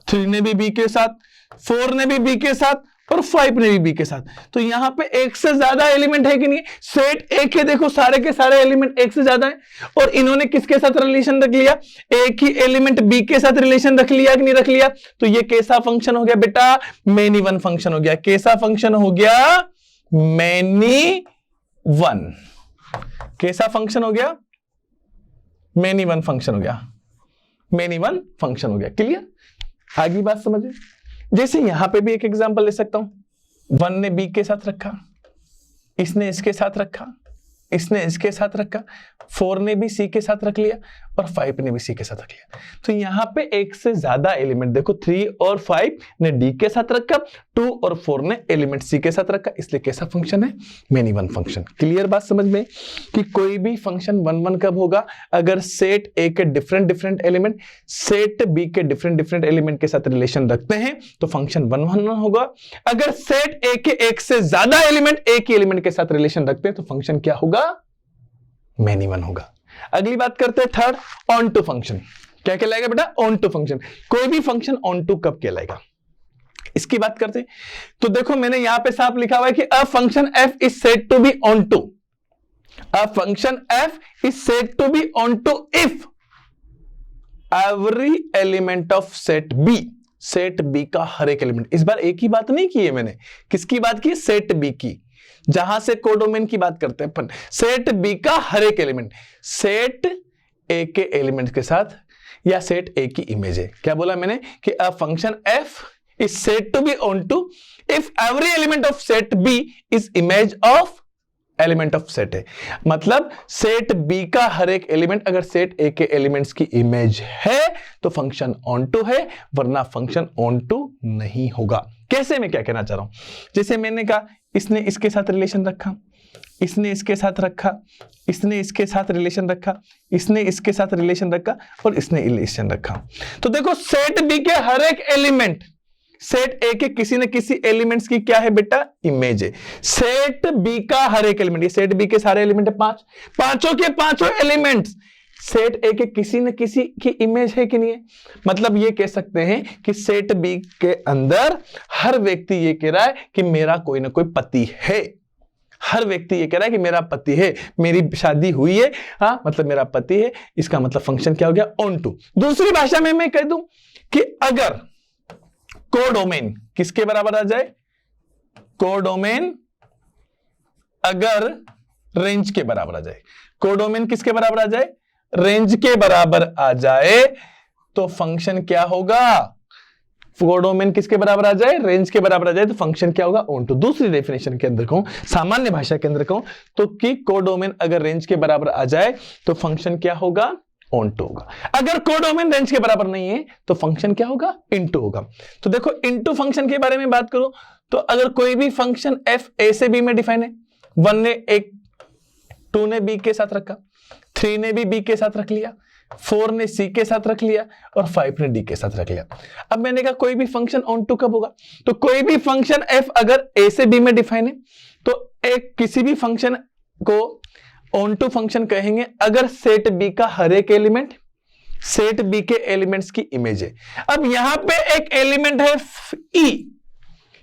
3 ने भी बी के साथ, 4 ने भी बी के साथ और 5 ने भी बी के साथ। तो यहां पे एक से ज्यादा एलिमेंट है कि नहीं, सेट एक है, देखो सारे के सारे एलिमेंट एक से ज्यादा है, और इन्होंने किसके साथ रिलेशन रख लिया, एक ही एलिमेंट बी के साथ रिलेशन रख लिया कि नहीं रख लिया। तो ये कैसा फंक्शन हो गया बेटा, मेनी वन फंक्शन हो गया। कैसा फंक्शन हो गया, मेनी वन। कैसा फंक्शन हो गया, मेनी वन फंक्शन हो गया, मेनी वन फंक्शन हो गया। क्लियर, आगे बात समझिए। जैसे यहां पे भी एक एग्जांपल ले सकता हूं, 1 ने बी के साथ रखा, इसने इसके साथ रखा, इसने इसके साथ रखा, 4 ने भी सी के साथ रख लिया और 5 ने भी सी के साथ रख लिया। तो यहां पे एक से ज्यादा एलिमेंट, देखो 3 और 5 ने डी के साथ रखा, 2 और 4 ने एलिमेंट सी के साथ रखा, इसलिए कैसा फंक्शन है, मेनी वन फंक्शन। क्लियर बात समझ में कि कोई भी फंक्शन वन वन कब होगा, अगर सेट ए के डिफरेंट एलिमेंट सेट बी के डिफरेंट एलिमेंट के साथ रिलेशन रखते हैं, तो फंक्शन वन वन होगा। अगर सेट ए के एक से ज्यादा एलिमेंट एक ही एलिमेंट के साथ रिलेशन रखते हैं, तो फंक्शन क्या होगा, मेनी वन होगा। अगली बात करते हैं थर्ड, ऑन टू फंक्शन। क्या कहलाएगा बेटा, ऑन टू फंक्शन। कोई भी फंक्शन ऑन टू कब कहलाएगा, इसकी बात करते हैं। तो देखो मैंने यहां पे साफ लिखा हुआ है कि a function F is said to be onto, a function F is said to be onto if every element of set B, set B का हर एक एलिमेंट। इस बार एक ही बात नहीं की है मैंने, किसकी बात की, सेट बी की, जहां से कोडोमेन की बात करते हैं अपन। सेट बी का हर एक एलिमेंट सेट ए के एलिमेंट के साथ या सेट ए की इमेज है। क्या बोला मैंने कि a function F is said to be onto if every element of set B is image of element of set A. मतलब सेट बी का हर एक एलिमेंट अगर सेट ए के एलिमेंट्स की इमेज है तो फंक्शन ऑन टू है, वरना फंक्शन ऑन टू नहीं होगा। कैसे, मैं क्या कहना चाह रहा हूं, जैसे मैंने कहा इसने इसके साथ रिलेशन रखा, इसने इसके साथ रखा, इसने इसके साथ रिलेशन रखा, इसने इसके साथ रिलेशन रखा और इसने रिलेशन रखा। तो देखो सेट बी के हर एक एलिमेंट सेट ए के किसी न किसी एलिमेंट्स की क्या है बेटा, इमेज है। सेट बी का हर एक एलिमेंट, ये सेट बी के सारे एलिमेंट है 5, पांचों के पांचों एलिमेंट्स सेट ए के किसी न किसी की इमेज है कि नहीं है। मतलब ये कह सकते हैं कि सेट बी के अंदर हर व्यक्ति ये कह रहा है कि मेरा कोई ना कोई पति है, हर व्यक्ति ये कह रहा है कि मेरा पति है, मेरी शादी हुई है, हाँ मतलब मेरा पति है। इसका मतलब फंक्शन क्या हो गया, ऑन टू। दूसरी भाषा में मैं कह दूं कि अगर कोडोमेन किसके बराबर आ जाए, कोडोमेन अगर रेंज के बराबर आ जाए, कोडोमेन किसके बराबर आ जाए, रेंज के बराबर आ जाए, तो फंक्शन क्या होगा, कोडोमेन किसके बराबर आ जाए, रेंज के बराबर आ जाए, तो फंक्शन क्या होगा, ऑन टू। दूसरी डेफिनेशन के अंदर कहूं, सामान्य भाषा के अंदर कहूं, तो कि कोडोमेन अगर रेंज के बराबर आ जाए तो फंक्शन क्या होगा, ऑन टू होगा। अगर कोडोमेन रेंज के बराबर नहीं है तो फंक्शन क्या होगा, इनटू होगा। तो देखो इनटू फंक्शन के बारे में बात करूं तो अगर कोई भी फंक्शन एफ ए से बी में डिफाइन है, 1 ने एक, 2 ने बी के साथ रखा, 3 ने भी बी के साथ रख लिया, 4 ने सी के साथ रख लिया और 5 ने डी के साथ रख लिया। अब मैंने कहा कोई भी फंक्शन ऑन टू कब होगा, तो कोई भी फंक्शन एफ अगर ए से बी में डिफाइन है तो एक किसी भी फंक्शन को ऑन टू फंक्शन कहेंगे अगर सेट बी का हर एक एलिमेंट सेट बी के एलिमेंट्स की इमेज है। अब यहां पे एक एलिमेंट है ई,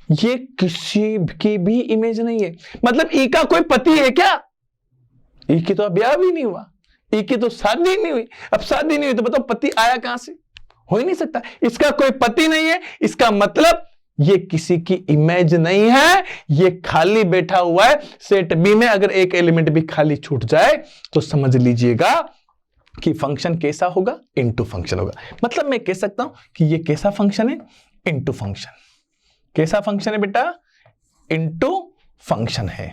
ये किसी की भी इमेज नहीं है, मतलब ई का कोई पति है क्या, ई की तो ब्याह भी नहीं हुआ, ई की तो शादी नहीं हुई। अब शादी नहीं हुई तो बताओ पति आया कहां से, हो ही नहीं सकता। इसका कोई पति नहीं है, इसका मतलब ये किसी की इमेज नहीं है, ये खाली बैठा हुआ है। सेट बी में अगर एक एलिमेंट भी खाली छूट जाए तो समझ लीजिएगा कि फंक्शन कैसा होगा, इनटू फंक्शन होगा। मतलब मैं कह सकता हूं कि ये कैसा फंक्शन है, इनटू फंक्शन। कैसा फंक्शन है बेटा, इनटू फंक्शन है,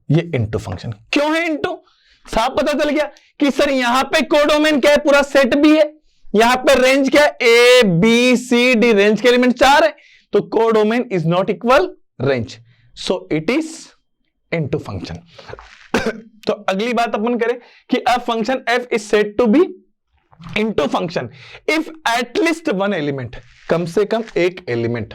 ये इनटू फंक्शन। क्यों है इनटू, साफ पता चल गया कि सर यहां पे कोडोमेन क्या है, पूरा सेट भी है, यहां पे रेंज क्या है, A B C D, range के एलिमेंट 4 है, तो codomain is not equal range, so it is into function. तो अगली बात अपन करें कि a function F is said to be into function if at least one element, कम से कम एक एलिमेंट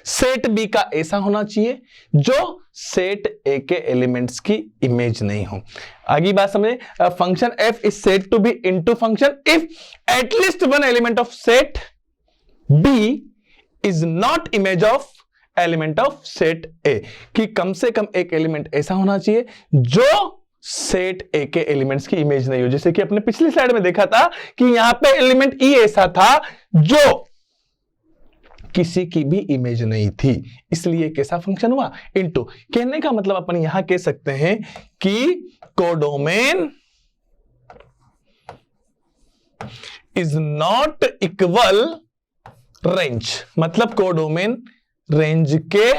सेट बी का ऐसा होना चाहिए जो सेट ए के एलिमेंट्स की इमेज नहीं हो। आगे बात समझे, function F is said to be into function if at least one element of set B is not image of element of set A, कि कम से कम एक एलिमेंट ऐसा होना चाहिए जो सेट ए के एलिमेंट्स की इमेज नहीं हो। जैसे कि अपने पिछली स्लाइड में देखा था कि यहां पे एलिमेंट ई ऐसा था जो किसी की भी इमेज नहीं थी, इसलिए कैसा फंक्शन हुआ, इनटू। कहने का मतलब अपन यहां कह सकते हैं कि codomain is not equal range, मतलब कोडोमेन रेंज के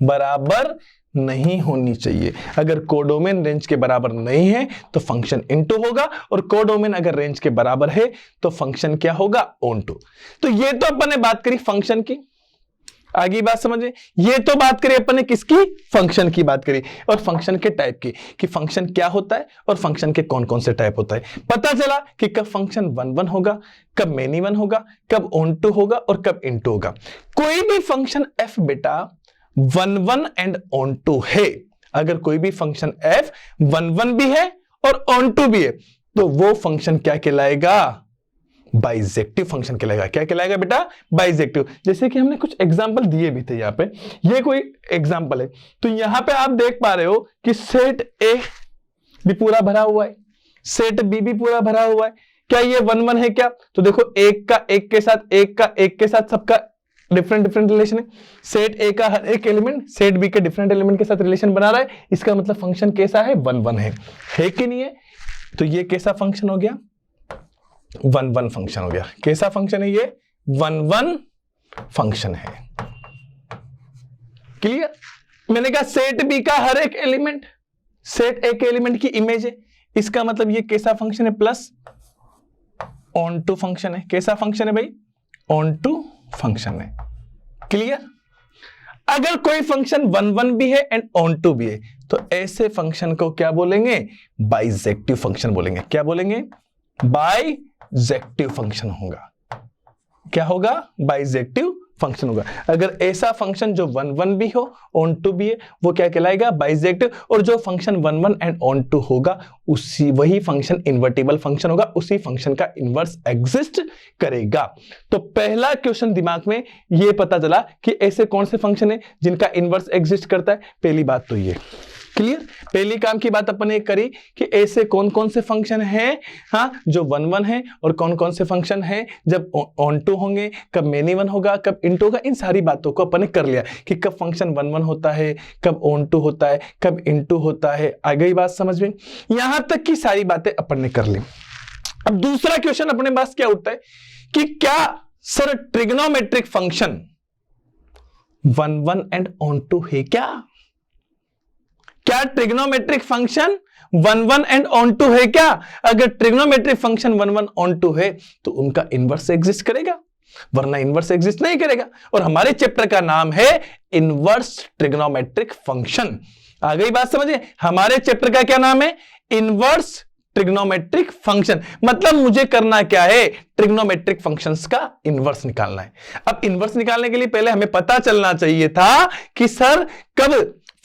बराबर नहीं होनी चाहिए। अगर कोडोमेन रेंज के बराबर नहीं है तो फंक्शन इनटू होगा, और कोडोमेन अगर रेंज के बराबर है तो फंक्शन क्या होगा, ऑनटू। तो ये तो अपन ने बात करी फंक्शन की, आगे बात समझे, ये तो बात करी अपन ने किसकी, फंक्शन की बात करी, और फंक्शन के टाइप की, कि फंक्शन क्या होता है और फंक्शन के कौन कौन से टाइप होता है। पता चला कि कब फंक्शन 1 1 होगा, कब मेनी 1 होगा, कब ऑनटू होगा और कब इनटू होगा। कोई भी फंक्शन एफ बेटा 1 1 एंड ऑन टू है, अगर कोई भी फंक्शन f 1 1 भी है और ऑन टू भी है तो वो फंक्शन क्या कहलाएगा, बाइजेक्टिव फंक्शन कहलाएगा। क्या कहलाएगा बेटा, बाइजेक्टिव। जैसे कि हमने कुछ एग्जांपल दिए भी थे, यहां पे ये कोई एग्जांपल है, तो यहां पे आप देख पा रहे हो कि सेट ए भी पूरा भरा हुआ है, सेट बी भी पूरा भरा हुआ है। क्या ये 1 1 है क्या, तो देखो एक का एक के साथ, एक का एक के साथ, सबका डिफरेंट डिफरेंट रिलेशन है। सेट ए का हर एक एलिमेंट सेट बी के डिफरेंट एलिमेंट के साथ रिलेशन बना रहा है, इसका मतलब फंक्शन कैसा है, 1 1 है कि नहीं है। तो ये कैसा फंक्शन हो गया, 1 1 फंक्शन हो गया। कैसा फंक्शन है ये, 1 1 फंक्शन है। क्लियर। मैंने कहा सेट बी का हर एक एलिमेंट सेट ए के एलिमेंट की इमेज है, इसका मतलब ये कैसा फंक्शन है, प्लस ऑन टू फंक्शन है। कैसा फंक्शन है भाई, ऑन टू फंक्शन है। क्लियर। अगर कोई फंक्शन 1 1 भी है एंड ऑन टू भी है तो ऐसे फंक्शन को क्या बोलेंगे, बाइजेक्टिव फंक्शन बोलेंगे। क्या बोलेंगे, बाइजेक्टिव फंक्शन होगा। क्या होगा, बाइजेक्टिव फंक्शन होगा। अगर ऐसा फंक्शन जो 1 1 भी हो ऑन टू भी है वो क्या कहलाएगा, बाइजेक्टिव। और जो फंक्शन 1 1 एंड ऑन टू होगा उसी वही फंक्शन इन्वर्टिबल फंक्शन होगा, उसी फंक्शन का इनवर्स एग्जिस्ट करेगा। तो पहला क्वेश्चन दिमाग में ये पता चला कि ऐसे कौन से फंक्शन है जिनका इनवर्स एग्जिस्ट करता है। पहली बात तो ये क्लियर। पहली काम की बात अपन ने करी कि ऐसे कौन कौन से फंक्शन हैं हाँ जो 1 1 है, और कौन कौन से फंक्शन हैं जब ऑन टू होंगे, कब मेनी वन होगा, कब इनटू होगा। इन सारी बातों को अपन ने कर लिया कि कब फंक्शन 1 1 होता है, कब ऑन टू होता है, कब इनटू होता है। आ गई बात समझ में? यहां तक की सारी बातें अपन ने कर ली। अब दूसरा क्वेश्चन अपने पास क्या उठता है कि क्या sir trigonometric function 1 1 and onto है क्या? क्या trigonometric function 1 1 and onto है क्या? अगर ट्रिग्नोमेट्रिक फंक्शन 1 1 ऑन टू है तो उनका इनवर्स एग्जिस्ट करेगा, वरना इनवर्स एग्जिस्ट नहीं करेगा। और हमारे चैप्टर का नाम है इनवर्स ट्रिग्नोमेट्रिक फंक्शन। आ गई बात समझे? हमारे चैप्टर का क्या नाम है? Inverse trigonometric function. मतलब मुझे करना क्या है? ट्रिग्नोमेट्रिक फंक्शंस का इनवर्स निकालना है। अब इनवर्स निकालने के लिए पहले हमें पता चलना चाहिए था कि सर कब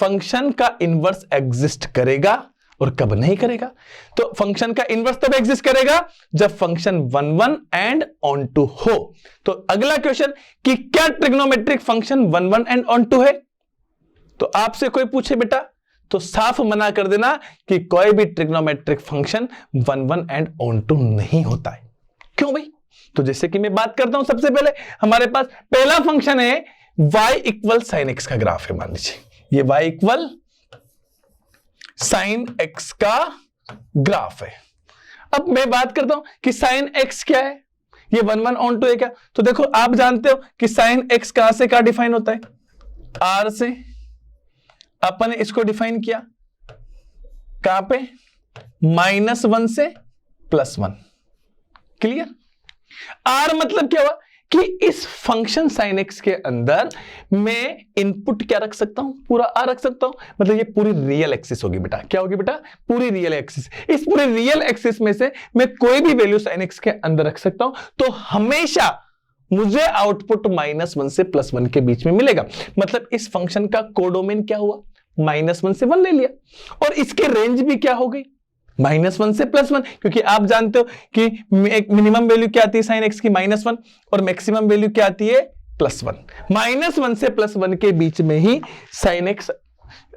फंक्शन का इनवर्स एग्जिस्ट करेगा और कब नहीं करेगा। तो फंक्शन का इनवर्स तब एग्जिस्ट करेगा जब फंक्शन 1 1 एंड ऑन टू हो। तो अगला क्वेश्चन कि क्या trigonometric function 1 1 and onto है? तो आपसे कोई पूछे बेटा तो साफ मना कर देना कि कोई भी trigonometric function 1 1 and onto नहीं होता है। क्यों भाई? तो जैसे कि मैं बात करता हूं, सबसे पहले हमारे पास पहला फंक्शन है y इक्वल साइन एक्स का ग्राफ है। मान लीजिए ये y इक्वल साइन एक्स का ग्राफ है। अब मैं बात करता हूं कि साइन एक्स क्या है, ये 1 1 ऑन टू है क्या? तो देखो आप जानते हो कि साइन एक्स कहां से कहां डिफाइन होता है? r से। अपन ने इसको डिफाइन किया कहां पे? -1 से +1। क्लियर? r मतलब क्या हुआ कि इस फंक्शन साइन एक्स के अंदर मैं इनपुट क्या रख सकता हूं? पूरा r रख सकता हूं। मतलब ये पूरी रियल एक्सिस होगी बेटा। क्या होगी बेटा? पूरी रियल एक्सिस। इस पूरे रियल एक्सिस में से मैं कोई भी वैल्यू साइन एक्स के अंदर रख सकता हूं, तो हमेशा मुझे आउटपुट -1 से +1 के बीच में मिलेगा। मतलब इस फंक्शन का कोडोमेन क्या हुआ? -1 से 1 ले लिया। और इसकी रेंज भी क्या हो गई? -1 से +1, क्योंकि आप जानते हो कि मिनिमम वैल्यू क्या आती है साइन एक्स की? -1, और मैक्सिमम वैल्यू क्या आती है? +1। -1 से +1 के बीच में ही साइन एक्स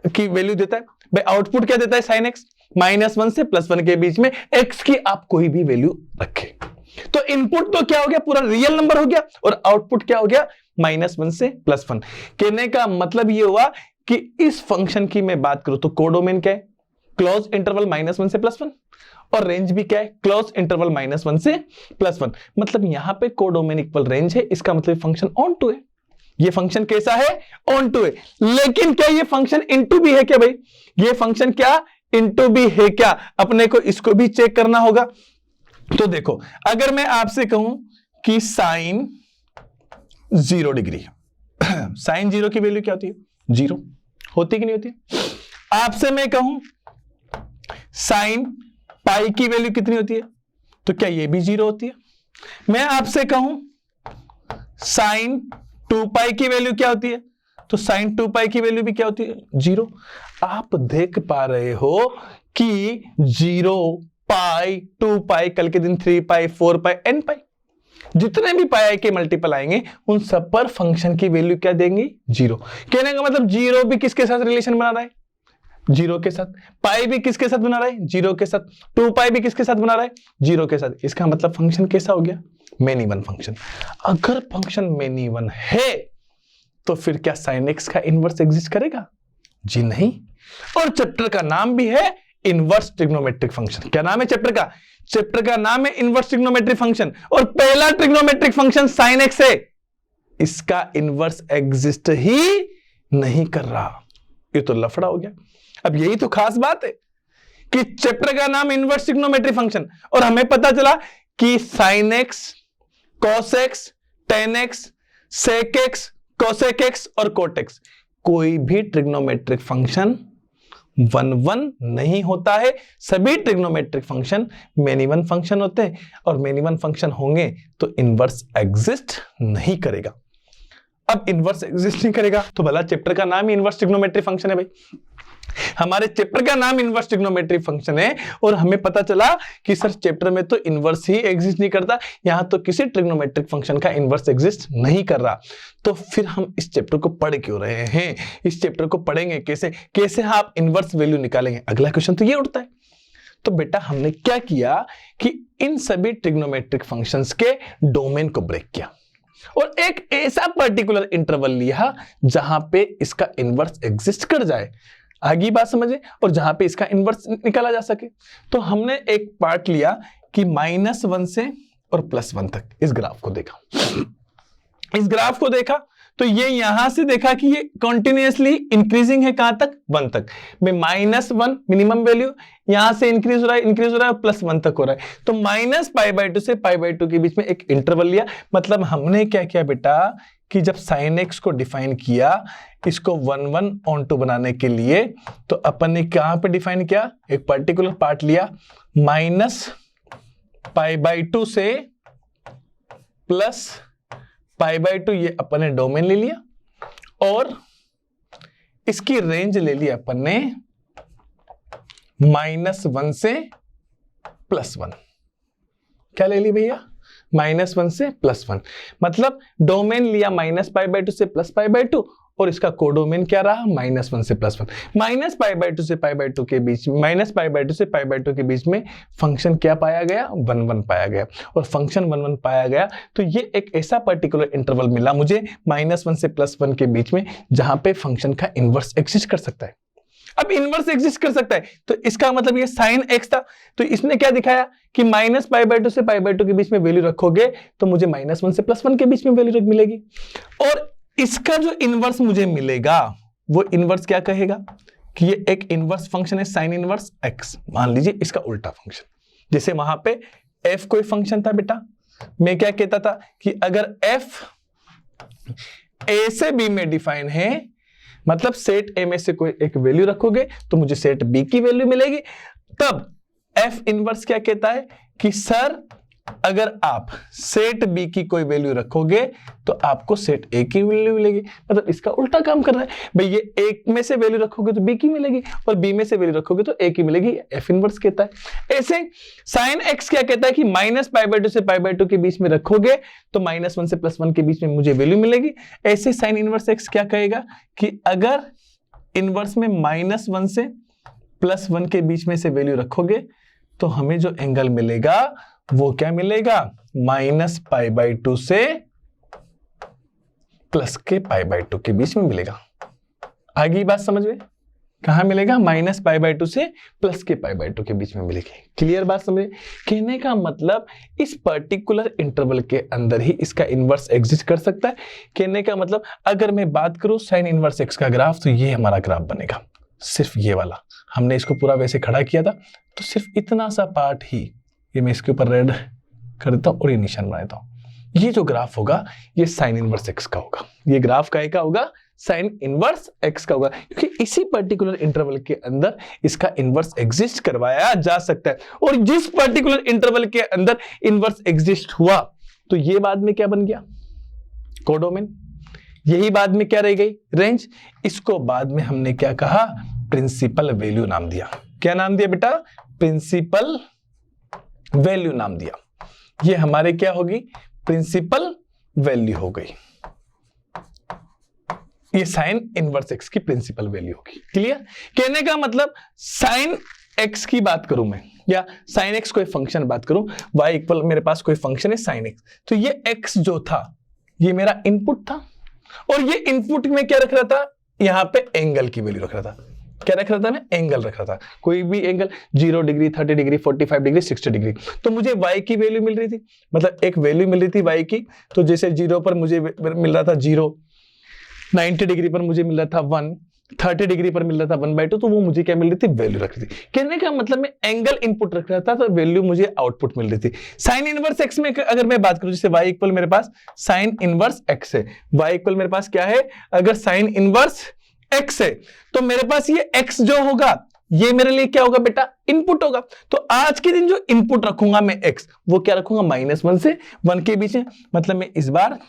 की वैल्यू देता है भाई। आउटपुट क्या देता है साइन एक्स? -1 से +1 के बीच में एक्स की आप कोई भी वैल्यू रखें। तो इनपुट तो क्या हो गया? पूरा रियल नंबर हो गया, और आउटपुट क्या हो गया? -1 से +1। कहने का मतलब ये हुआ कि इस फंक्शन की मैं बात करूं तो कोडोमेन क्या है? क्लोज इंटरवल -1 से +1, और रेंज भी क्या है? क्लोज इंटरवल -1 से +1। मतलब यहां पे कोडोमेन इक्वल रेंज है, इसका मतलब फंक्शन ऑन टू है। ये फंक्शन कैसा है? ऑन टू है। लेकिन क्या ये फंक्शन इनटू भी है क्या भाई? ये फंक्शन क्या इनटू भी है क्या? अपने को इसको भी चेक करना होगा। तो देखो, अगर मैं आपसे कहूं कि साइन 0 डिग्री साइन 0 की वैल्यू क्या होती है? 0 होती कि नहीं होती? आपसे मैं कहूं साइन पाई की वैल्यू कितनी होती है? तो क्या ये भी 0 होती है? मैं आपसे कहूं साइन 2 पाई की वैल्यू क्या होती है? तो साइन 2 पाई की वैल्यू भी क्या होती है? 0। आप देख पा रहे हो कि 0 पाई 2 पाई, कल के दिन 3 पाई 4 पाई n पाई, जितने भी पाई के मल्टीपल आएंगे उन सब पर फंक्शन की वैल्यू क्या देंगे? 0। कहने का मतलब 0 भी किसके साथ रिलेशन बना रहा है? 0 के साथ। पाई भी किसके साथ बना रहा है? 0 के साथ। 2 पाई भी किसके साथ बना रहा है? 0 के साथ। इसका मतलब फंक्शन कैसा हो गया? Many one function. अगर फंक्शन मेनी वन है तो फिर क्या साइन एक्स का इनवर्स एग्जिस्ट करेगा? जी नहीं। और चैप्टर का नाम भी है इनवर्स ट्रिग्नोमेट्रिक फंक्शन। क्या नाम है चैप्टर का? चैप्टर का नाम है इनवर्स ट्रिग्नोमेट्रिक फंक्शन, और पहला ट्रिग्नोमेट्रिक फंक्शन साइन एक्स है, इसका इनवर्स एग्जिस्ट ही नहीं कर रहा। ये तो लफड़ा हो गया। अब यही तो खास बात है कि चैप्टर का नाम इनवर्स ट्रिग्नोमेट्रिक फंक्शन, और हमें पता चला कि sine x, cos x, tan x, sec x, cosec x और कोट एक्स, कोई भी ट्रिग्नोमेट्रिक फंक्शन 1 1 नहीं होता है। सभी trigonometric function many one function होते हैं, और मेनी वन फंक्शन होंगे तो इनवर्स एग्जिस्ट नहीं करेगा। अब इनवर्स एग्जिस्ट नहीं करेगा तो भला चैप्टर का नाम ही इनवर्स ट्रिग्नोमेट्रिक फंक्शन है भाई। हमारे चैप्टर का नाम इनवर्स ट्रिग्नोमेट्री फंक्शन है और हमें पता चला कि सर चैप्टर में तो इनवर्स ही एग्जिस्ट नहीं करता, यहां तो किसी ट्रिग्नोमेट्रिक फंक्शन का इनवर्स एग्जिस्ट नहीं कर रहा, तो फिर हम इस चैप्टर को पढ़ क्यों रहे हैं? इस चैप्टर को पढ़ेंगे कैसे, कैसे आप इनवर्स वैल्यू निकालेंगे? अगला क्वेश्चन तो ये उठता है। तो बेटा हमने क्या किया कि इन सभी ट्रिग्नोमेट्रिक फंक्शंस के डोमेन को ब्रेक किया और एक ऐसा पर्टिकुलर इंटरवल लिया जहां पे इसका इनवर्स एग्जिस्ट कर जाए, आगे बात समझे, और जहां पे इसका इनवर्स निकाला जा सके। तो हमने एक पार्ट लिया कि -1 से और +1 तक इस ग्राफ को देखा। इस ग्राफ को देखा तो ये यहां से देखा कि ये कंटिन्यूअसली इंक्रीजिंग है, कहां तक? 1 तक में -1 मिनिमम वैल्यू, यहां से इंक्रीज हो रहा है और +1 तक हो रहा है। तो -π/2 से π/2 के बीच में एक इंटरवल लिया। मतलब हमने क्या किया बेटा कि जब sin x को डिफाइन किया इसको 1/(1)(2) बनाने के लिए, तो अपन ने कहां पे डिफाइन किया? एक पर्टिकुलर पार्ट लिया, -π/2 से +π/2, ये अपन ने डोमेन ले लिया और इसकी रेंज ले ली अपन ने -1 से +1। क्या ले ली भैया? -1 से +1। मतलब डोमेन लिया -π/2 से +π/2 और इसका कोडोमेन क्या रहा? -1 से +1। -π/2 से π/2 के बीच में, -π/2 से π/2 के बीच में फंक्शन क्या पाया गया? 1 पाया गया। और फंक्शन 1 पाया गया तो ये एक ऐसा पर्टिकुलर इंटरवल मिला मुझे -1 से +1 के बीच में जहां पे फंक्शन का इनवर्स एग्जिस्ट कर सकता है। अब इनवर्स एग्जिस्ट कर सकता है तो इसका मतलब ये sin x था, तो इसने क्या दिखाया कि -π/2 से π/2 के बीच में वैल्यू रखोगे तो मुझे -1 से +1 के बीच में वैल्यू मिलेगी। और इसका जो इनवर्स मुझे मिलेगा वो इनवर्स क्या कहेगा कि ये एक इनवर्स फंक्शन है sin इनवर्स x। मान लीजिए इसका उल्टा फंक्शन, जैसे वहां पे f कोई फंक्शन था बेटा, मैं क्या कहता था कि अगर f a से b में डिफाइन है, मतलब सेट A में से कोई एक वैल्यू रखोगे तो मुझे सेट B की वैल्यू मिलेगी। तब F इनवर्स क्या कहता है कि सर अगर आप सेट B की कोई वैल्यू रखोगे तो आपको सेट A की वैल्यू मिलेगी। मतलब इसका उल्टा काम कर रहा है भाई, ये A में से वैल्यू रखोगे तो B की मिलेगी और B में से वैल्यू रखोगे तो A की मिलेगी। F इनवर्स कहता है। ऐसे sin x क्या कहता है कि -π/2 से π/2 के बीच में रखोगे तो -1 से +1 के बीच में मुझे वैल्यू मिलेगी। ऐसे sin इनवर्स x क्या कहेगा कि अगर इनवर्स में -1 से +1 के बीच में से वैल्यू रखोगे तो हमें जो एंगल मिलेगा वो क्या मिलेगा? -π/2 से +π/2 के बीच में मिलेगा। आगे बात समझ में? कहां मिलेगा? -π/2 से +π/2 के बीच में मिलेगी। क्लियर बात समझे? कहने का मतलब इस पर्टिकुलर इंटरवल के अंदर ही इसका इनवर्स एग्जिस्ट कर सकता है। कहने का मतलब अगर मैं बात करूं sin इनवर्स x का ग्राफ, तो ये हमारा ग्राफ बनेगा, सिर्फ ये वाला। हमने इसको पूरा वैसे खड़ा किया था तो सिर्फ इतना सा पार्ट ही, ये मैं इसके ऊपर रेड कर देता हूं और ये निशान बना देता हूं। ये जो ग्राफ होगा ये sin इनवर्स x का होगा। ये ग्राफ का होगा? sin इनवर्स x का होगा, क्योंकि इसी पर्टिकुलर इंटरवल के अंदर इसका इनवर्स एग्जिस्ट करवाया जा सकता है। और जिस पर्टिकुलर इंटरवल के अंदर इनवर्स एग्जिस्ट हुआ तो ये बाद में क्या बन गया? कोडोमेन। यही बाद में क्या रह गई? रेंज। इसको बाद में हमने क्या कहा? प्रिंसिपल वैल्यू नाम दिया। क्या नाम दिया बेटा? प्रिंसिपल वैल्यू नाम दिया। ये हमारे क्या होगी? प्रिंसिपल वैल्यू हो गई। ये sin इनवर्स x की प्रिंसिपल वैल्यू होगी। क्लियर? कहने का मतलब sin x की बात करूं मैं, या sin x कोई फंक्शन बात करूं, y इक्वल मेरे पास कोई फंक्शन है sin x, तो ये x जो था ये मेरा इनपुट था और ये इनपुट में क्या रख रहा था? यहां पे एंगल की वैल्यू रख रहा था। क्या रख रहा था मैं? एंगल रख रहा था। कोई भी angle 0 degree, 30 degree, 45 degree, 60 degree. तो मुझे y की वैल्यू मिल रही थी, मतलब एक वैल्यू मिल रही थी y की। तो जैसे 0 पर मुझे मिल रहा था 0, 90 डिग्री पर मुझे मिल रहा था 1, 30 डिग्री पर मिल रहा था 1/2, तो वो मुझे क्या मिल रही थी? वैल्यू रख रही थी। कहने का मतलब मैं एंगल इनपुट रख रहा था तो वैल्यू मुझे आउटपुट मिल रही थी। sin इनवर्स x में अगर मैं बात करूं, जैसे y इक्वल मेरे पास sin इनवर्स x है, y इक्वल मेरे पास क्या है? अगर sin इनवर्स x है तो मेरे पास ये x जो होगा ये मेरे लिए क्या होगा बेटा? इनपुट होगा। तो आज के दिन जो इनपुट रखूंगा मैं x, वो क्या रखूंगा? -1 से 1 के बीच में। मतलब मैं इस बार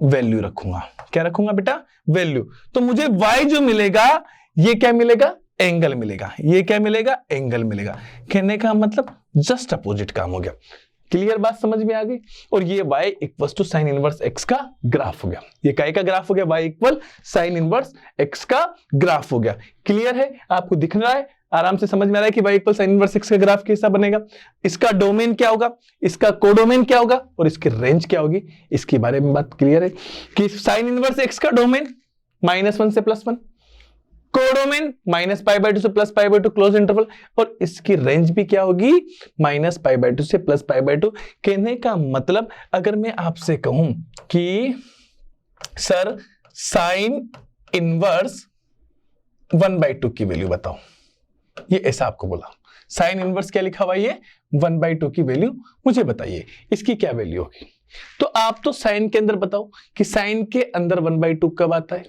वैल्यू रखूंगा। क्या रखूंगा बेटा? वैल्यू। तो मुझे y जो मिलेगा ये क्या मिलेगा, एंगल मिलेगा, ये क्या मिलेगा, एंगल मिलेगा। कहने का मतलब जस्ट अपोजिट काम हो गया। क्लियर बात समझ में आ गई। और ये y equal to sine inverse x का ग्राफ हो गया। ये काय का ग्राफ हो गया, y equal sine inverse x का ग्राफ हो गया। क्लियर है, आपको दिख रहा है, आराम से समझ में आ रहा है कि y equal sine inverse x का ग्राफ कैसा बनेगा, इसका डोमेन क्या होगा, इसका कोडोमेन क्या होगा और इसकी रेंज क्या होगी, इसके बारे में बात क्लियर है कि साइन इनवर्स x का डोमेन -1 से +1, कोडोमेन -π/2 से +π/2 क्लोज इंटरवल, और इसकी रेंज भी क्या होगी, -π/2 से +π/2। कहने का मतलब अगर मैं आपसे कहूं कि सर साइन इनवर्स 1/2 की वैल्यू बताओ, ये ऐसा आपको बोला, साइन इनवर्स क्या लिखा हुआ है, ये 1/2 की वैल्यू मुझे बताइए, इसकी क्या वैल्यू होगी। तो आप तो साइन के अंदर बताओ कि साइन के अंदर 1/2 कब आता है,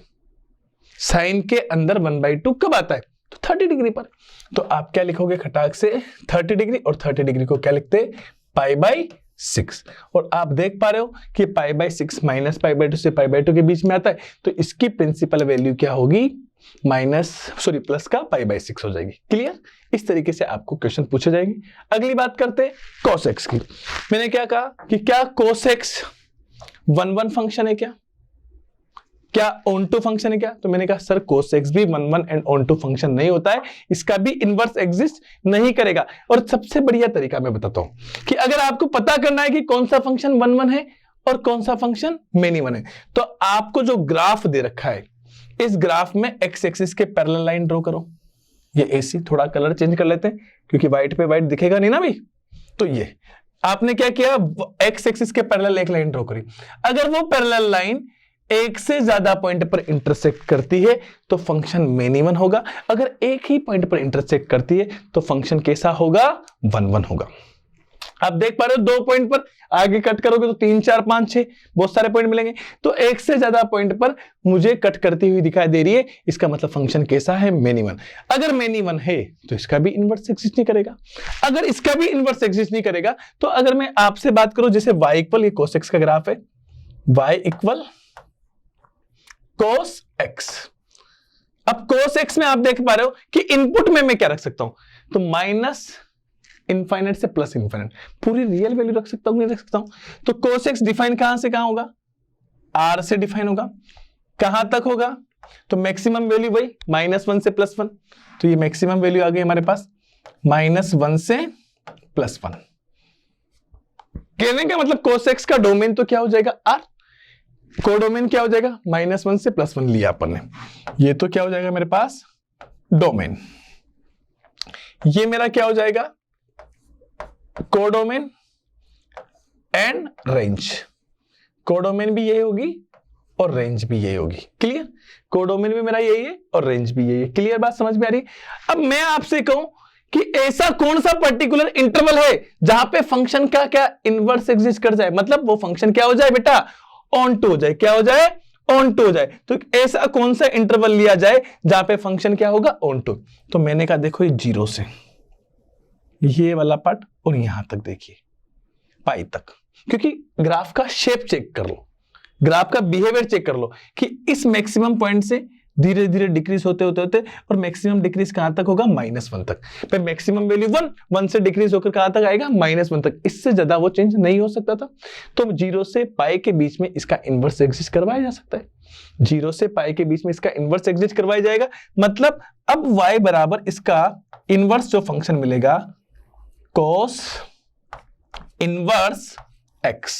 साइन के अंदर 1/2 कब आता है, तो 30 डिग्री पर। तो आप क्या लिखोगे खटाक से 30 डिग्री, और 30 डिग्री को क्या लिखते हैं, π/6। और आप देख पा रहे हो कि π/6 -π/2 से π/2 के बीच में आता है, तो इसकी प्रिंसिपल वैल्यू क्या होगी, प्लस का π/6 हो जाएगी। क्लियर, इस तरीके से आपको क्वेश्चन पूछे जाएंगे। अगली बात करते हैं cos x की। मैंने क्या कहा कि क्या cos x 1/1 फंक्शन है, क्या ऑन टू फंक्शन है क्या, तो मैंने कहा सर cos x भी 1/1 एंड ऑन टू फंक्शन नहीं होता है, इसका भी इनवर्स एग्जिस्ट नहीं करेगा। और सबसे बढ़िया तरीका मैं बताता हूं कि अगर आपको पता करना है कि कौन सा फंक्शन 1/1 है और कौन सा फंक्शन मेनी वन है, तो आपको जो ग्राफ दे रखा है, इस ग्राफ में एक्स एक्सिस के पैरेलल लाइन ड्रॉ करो। ये ऐसी, थोड़ा कलर चेंज कर लेते हैं क्योंकि व्हाइट पे व्हाइट दिखेगा नहीं ना भाई। तो ये आपने क्या किया, एक्स एक्सिस के पैरेलल एक लाइन ड्रॉ करी। अगर वो पैरेलल लाइन एक से ज्यादा पॉइंट पर इंटरसेक्ट करती है तो फंक्शन मेनी वन होगा, अगर एक ही पॉइंट पर इंटरसेक्ट करती है तो फंक्शन कैसा होगा, 1/1 होगा। आप देख पा रहे हो, 2 पॉइंट पर आगे कट करोगे तो 3 4 5 6 बहुत सारे पॉइंट मिलेंगे, तो एक से ज्यादा पॉइंट पर मुझे कट करती हुई दिखाई दे रही है, इसका मतलब फंक्शन कैसा है, मेनी वन। अगर मेनी वन है तो इसका भी इनवर्स एग्जिस्ट नहीं करेगा। अगर इसका भी इनवर्स एग्जिस्ट नहीं करेगा तो अगर मैं आपसे बात करूं जैसे y इक्वल, ये cos x का ग्राफ है, y इक्वल cos x। अब cos x में आप देख पा रहे हो कि इनपुट में मैं क्या रख सकता हूं, तो माइनस इनफाइनाइट से प्लस इनफाइनाइट, पूरी रियल वैल्यू रख सकता हूं, नहीं रख सकता हूं। तो cos x डिफाइन कहां से कहां होगा, r से डिफाइन होगा। कहां तक होगा, तो मैक्सिमम वैल्यू वही -1 से +1, तो ये मैक्सिमम वैल्यू आ गई हमारे पास -1 से +1। कहने का मतलब cos x का डोमेन तो क्या हो जाएगा, r, कोडोमेन क्या हो जाएगा, -1 से +1 लिया अपन ने, ये तो क्या हो जाएगा मेरे पास डोमेन, ये मेरा क्या हो जाएगा कोडोमेन एंड रेंज। कोडोमेन भी यही होगी और रेंज भी यही होगी। क्लियर, कोडोमेन भी मेरा यही है और रेंज भी यही है। क्लियर बात समझ में आ रही। अब मैं आपसे कहूं कि ऐसा कौन सा पर्टिकुलर इंटरवल है जहां पे फंक्शन का क्या इनवर्स एग्जिस्ट कर जाए, मतलब वो फंक्शन क्या हो जाए बेटा, ऑन टू हो जाए। क्या हो जाए, ऑन टू हो जाए। तो ऐसा कौन सा इंटरवल लिया जाए जहां पे फंक्शन क्या होगा, ऑन टू। तो मैंने कहा देखो ये 0 से ये वाला पार्ट और यहां तक देखिए पाई तक, क्योंकि ग्राफ का शेप चेक कर लो, ग्राफ का बिहेवियर चेक कर लो कि इस मैक्सिमम पॉइंट से धीरे धीरे डिक्रीज होते होते होते और मैक्सिमम डिक्रीज कहां तक होगा, -1 तक। फिर मैक्सिमम वैल्यू 1 से डिक्रीज होकर कहां तक आएगा, -1 तक। इससे ज्यादा वो चेंज नहीं हो सकता था। तो 0 से पाई के बीच में इसका इनवर्स एग्जिस्ट करवाया जा सकता है। 0 से पाई के बीच में इसका इनवर्स एग्जिस्ट करवाया जाएगा, मतलब अब y बराबर इसका इनवर्स जो फंक्शन मिलेगा cos इनवर्स x,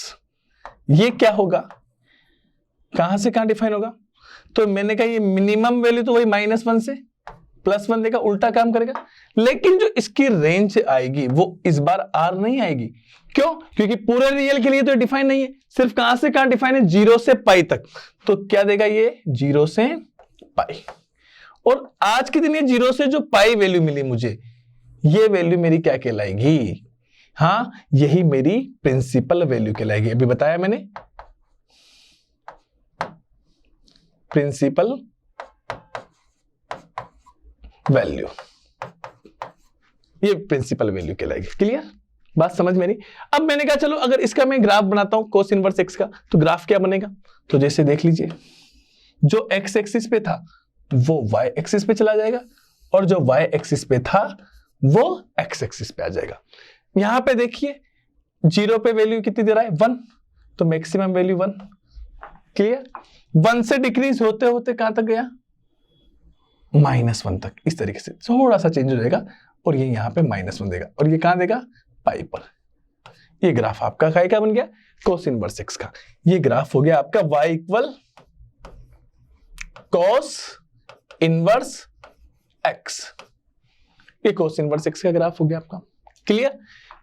ये क्या होगा, कहां से कहां डिफाइन होगा। तो मैंने कहा ये मिनिमम वैल्यू तो वही -1 से +1 देगा, उल्टा काम करेगा। लेकिन जो इसकी रेंज आएगी वो इस बार r नहीं आएगी। क्यों, क्योंकि पूरे रियल के लिए तो डिफाइन नहीं है, सिर्फ कहां से कहां डिफाइन है, 0 से पाई तक। तो क्या देगा ये 0 से पाई। और आज के दिन ये 0 से जो पाई वैल्यू मिली मुझे, ये वैल्यू मेरी क्या कहलाएगी, हाँ यही मेरी प्रिंसिपल वैल्यू कहलाएगी। अभी बताया मैंने, प्रिंसिपल वैल्यू, ये प्रिंसिपल वैल्यू कहलाएगी। क्लियर, बात समझ में नहीं। अब मैंने कहा चलो अगर इसका मैं ग्राफ बनाता हूं cos इनवर्स x का, तो ग्राफ क्या बनेगा, तो जैसे देख लीजिए जो x एक्सिस पे था वो y एक्सिस पे चला जाएगा और जो y एक्सिस पे था वो x एक्सिस पे आ जाएगा। यहां पे देखिए 0 पे वैल्यू कितनी दे रहा है 1, तो मैक्सिमम वैल्यू 1। क्लियर? 1 से डिक्रीज होते होते कहां तक गया -1 तक। इस तरीके से थोड़ा सा चेंज हो जाएगा और ये यहां पे -1 देगा और ये कहां देगा पाई पर। ये ग्राफ आपका काय का बन गया cos इनवर्स x का। ये ग्राफ हो गया आपका y equal cos inverse x। ये cos इनवर्स x का ग्राफ हो गया आपका। क्लियर?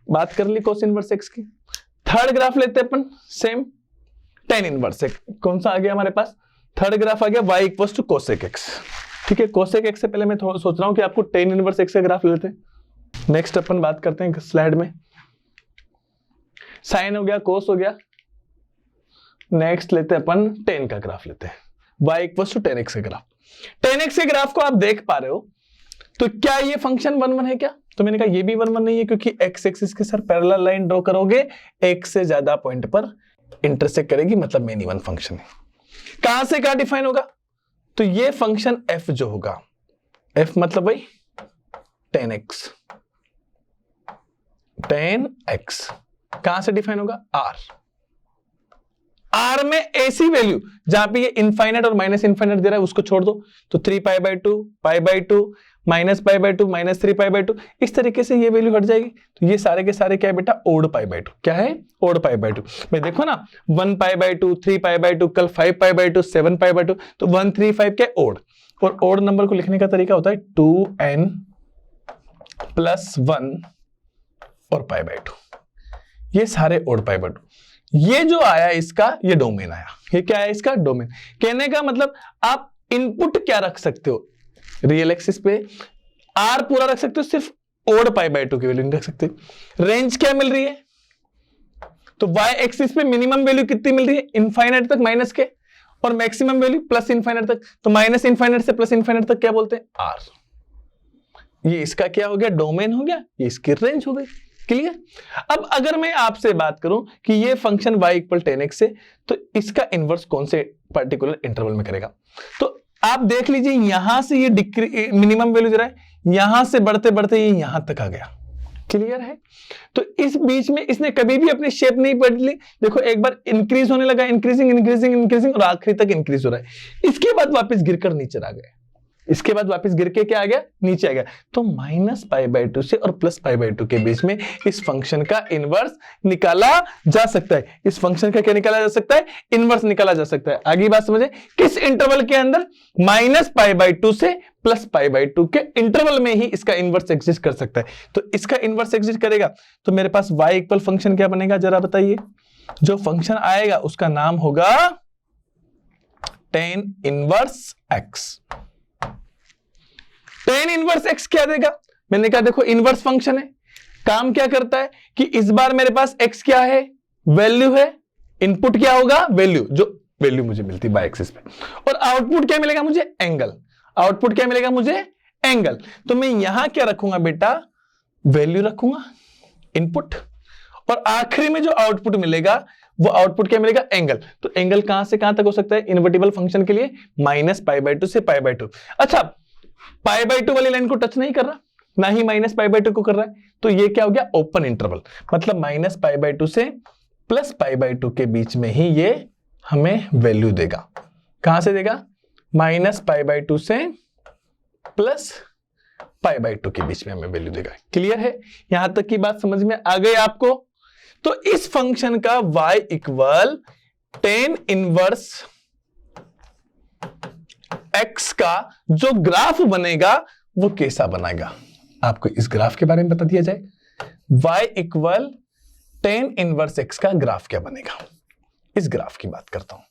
बात कर ली cos इनवर्स x की। थर्ड ग्राफ लेते हैं अपन सेम tan इनवर्स x। कौन सा आ गया हमारे पास? थर्ड ग्राफ आ गया y equal to cosec x। ठीक है, cosec x से पहले मैं थोड़ा सोच रहा हूं कि आपको tan इनवर्स x का ग्राफ लेते हैं। नेक्स्ट अपन बात करते हैं स्लाइड में। साइन हो गया, कोस हो गया, नेक्स्ट लेते हैं अपन tan का ग्राफ लेते हैं। y equal to tan x का ग्राफ। tan x के ग्राफ को आप देख पा रहे हो, तो क्या ये फंक्शन 1 1 है क्या? तो मैंने कहा ये भी 1 1 नहीं है, क्योंकि x एक्सिस के साथ पैरेलल लाइन ड्रॉ करोगे एक से ज्यादा पॉइंट पर इंटरसेक्ट करेगी, मतलब मेन इवन फंक्शन है। कहां से कहां डिफाइन होगा? तो ये फंक्शन f जो होगा, f मतलब भाई tan x, tan x कहां से डिफाइन होगा? r में ऐसी वैल्यू जहां पे ये इनफाइनाइट और माइनस इनफाइनाइट दे रहा है उसको छोड़ दो, तो 3π/2 π/2 -π/2 -3π/2 इस तरीके से ये वैल्यू हट जाएगी। तो ये सारे के सारे क्या है बेटा? ओड π/2। क्या है? ओड π/2। भाई देखो ना 1π/2 3π/2 कल 5π/2 7π/2, तो 1 3 5 क्या है? ओड। और ओड नंबर को लिखने का तरीका होता है 2n + 1 और π/2। ये सारे ओड π/2। ये जो आया इसका ये डोमेन आया। ये क्या है इसका? डोमेन। कहने का मतलब आप इनपुट क्या रख सकते हो रियल एक्सिस पे? r पूरा रख सकते हो, सिर्फ ओड π/2 की वैल्यू नहीं रख सकते। रेंज क्या मिल रही है? तो y एक्सिस पे मिनिमम वैल्यू कितनी मिल रही है? इनफाइनाइट तक माइनस के, और मैक्सिमम वैल्यू प्लस इनफाइनाइट तक। तो माइनस इनफाइनाइट से प्लस इनफाइनाइट तक क्या बोलते हैं? r। ये इसका क्या हो गया? डोमेन हो गया। ये इसकी रेंज हो गई। क्लियर? अब अगर मैं आपसे बात करूं कि ये function y equal tan x है, तो इसका इनवर्स कौन से पर्टिकुलर इंटरवल में करेगा? तो आप देख लीजिए यहां से ये मिनिमम वैल्यू दे रहा है, यहां से बढ़ते बढ़ते ये यहां तक आ गया। क्लियर है? तो इस बीच में इसने कभी भी अपनी शेप नहीं बदली। देखो एक बार इंक्रीज होने लगा, इंक्रीजिंग इंक्रीजिंग इंक्रीजिंग और आखिरी तक इंक्रीज हो रहा है। इसके बाद वापस गिरकर नीचे आ गया। इसके बाद वापस गिर के क्या आ गया? नीचे आ गया। तो -π/2 से और +π/2 के बीच में इस फंक्शन का इनवर्स निकाला जा सकता है। इस फंक्शन का क्या निकाला जा सकता है? इनवर्स निकाला जा सकता है। आगे बात समझे? किस इंटरवल के अंदर? -π/2 से +π/2 के इंटरवल में ही इसका इनवर्स एग्जिस्ट कर सकता है। तो इसका इनवर्स एग्जिस्ट करेगा तो मेरे पास y इक्वल फंक्शन क्या बनेगा जरा बताइए? जो फंक्शन आएगा उसका नाम होगा tan inverse x। tan inverse x क्या देगा? मैंने कहा देखो इनवर्स फंक्शन है, काम क्या करता है कि इस बार मेरे पास x क्या है? वैल्यू है। इनपुट क्या होगा? वैल्यू, जो वैल्यू मुझे मिलती है y एक्सिस पे, और आउटपुट क्या मिलेगा मुझे? एंगल। आउटपुट क्या मिलेगा मुझे? एंगल। तो मैं यहां क्या रखूंगा बेटा? वैल्यू रखूंगा, इनपुट, और आखिरी में जो आउटपुट मिलेगा वो आउटपुट क्या मिलेगा? एंगल। तो एंगल कहां से कहां तक हो सकता है इन्वर्टिबल फंक्शन के लिए? -π/2 से π/2। अच्छा, π/2 वाली लाइन को टच नहीं कर रहा, ना ही -π/2 को कर रहा है, तो ये क्या हो गया? Open interval. मतलब -π/2 से +π/2 के बीच में ही ये हमें वैल्यू देगा। कहां से देगा? -π/2 से +π/2 के बीच में हमें वैल्यू देगा। क्लियर है? यहां तक की बात समझ में आ गई आपको? तो इस फंक्शन का y equal tan inverse x का जो ग्राफ बनेगा वो कैसा बनेगा? आपको इस ग्राफ के बारे में बता दिया जाए। y equal tan inverse x का ग्राफ क्या बनेगा? इस ग्राफ की बात करता हूं।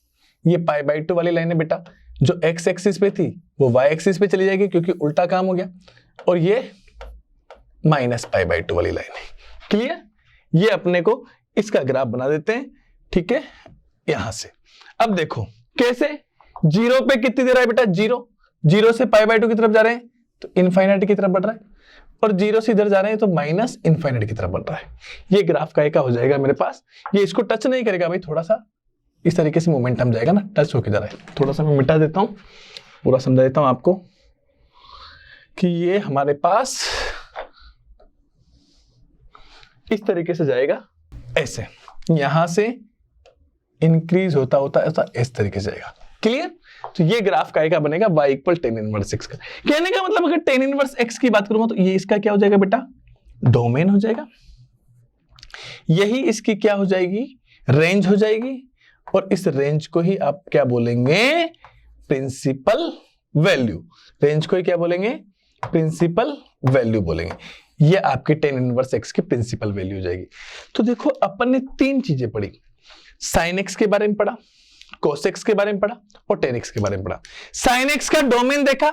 ये π/2 वाली लाइन है बेटा, जो x एक्सिस पे थी वो y एक्सिस पे चली जाएगी क्योंकि उल्टा काम हो गया, और ये -π/2 वाली लाइन है। क्लियर? ये अपने को इसका ग्राफ बना देते हैं। ठीक है, यहां से अब देखो कैसे। 0 पे कितनी दे रहा है बेटा? 0 से π/2 की तरफ जा रहे हैं तो इनफाइनाइट की तरफ बढ़ रहा है, और 0 से इधर जा रहे हैं तो माइनस इनफाइनाइट की तरफ बढ़ रहा है। ये ग्राफ का हो जाएगा मेरे पास। ये इसको टच नहीं करेगा भाई, थोड़ा सा इस तरीके से मोमेंटम जाएगा ना, टच होके जा रहा है। थोड़ा सा मैं मिटा देता हूं। पूरा समझा देता हूं आपको कि ये हमारे पास इस तरीके से जाएगा, ऐसे यहां से इंक्रीज होता होता ऐसा इस तरीके से जाएगा। क्लियर? तो ये ग्राफ का बनेगा y equal tan inverse x का। कहने का मतलब अगर टेन इनवर्स एक्स की बात करूंगा तो ये इसका क्या हो जाएगा बेटा, डोमेन हो जाएगा, यही इसकी क्या हो जाएगी, रेंज हो जाएगी, और इस रेंज को ही आप क्या बोलेंगे, प्रिंसिपल वैल्यू। रेंज को ही क्या बोलेंगे, प्रिंसिपल वैल्यू बोलेंगे। ये आपके टेन इनवर्स एक्स की प्रिंसिपल वैल्यू हो जाएगी। तो देखो अपन ने तीन चीजें पढ़ी, साइन एक्स के बारे में पढ़ा, कोस एक्स के बारे में पढ़ा और टेन एक्स के बारे में पढ़ा। साइन एक्स का डोमेन देखा,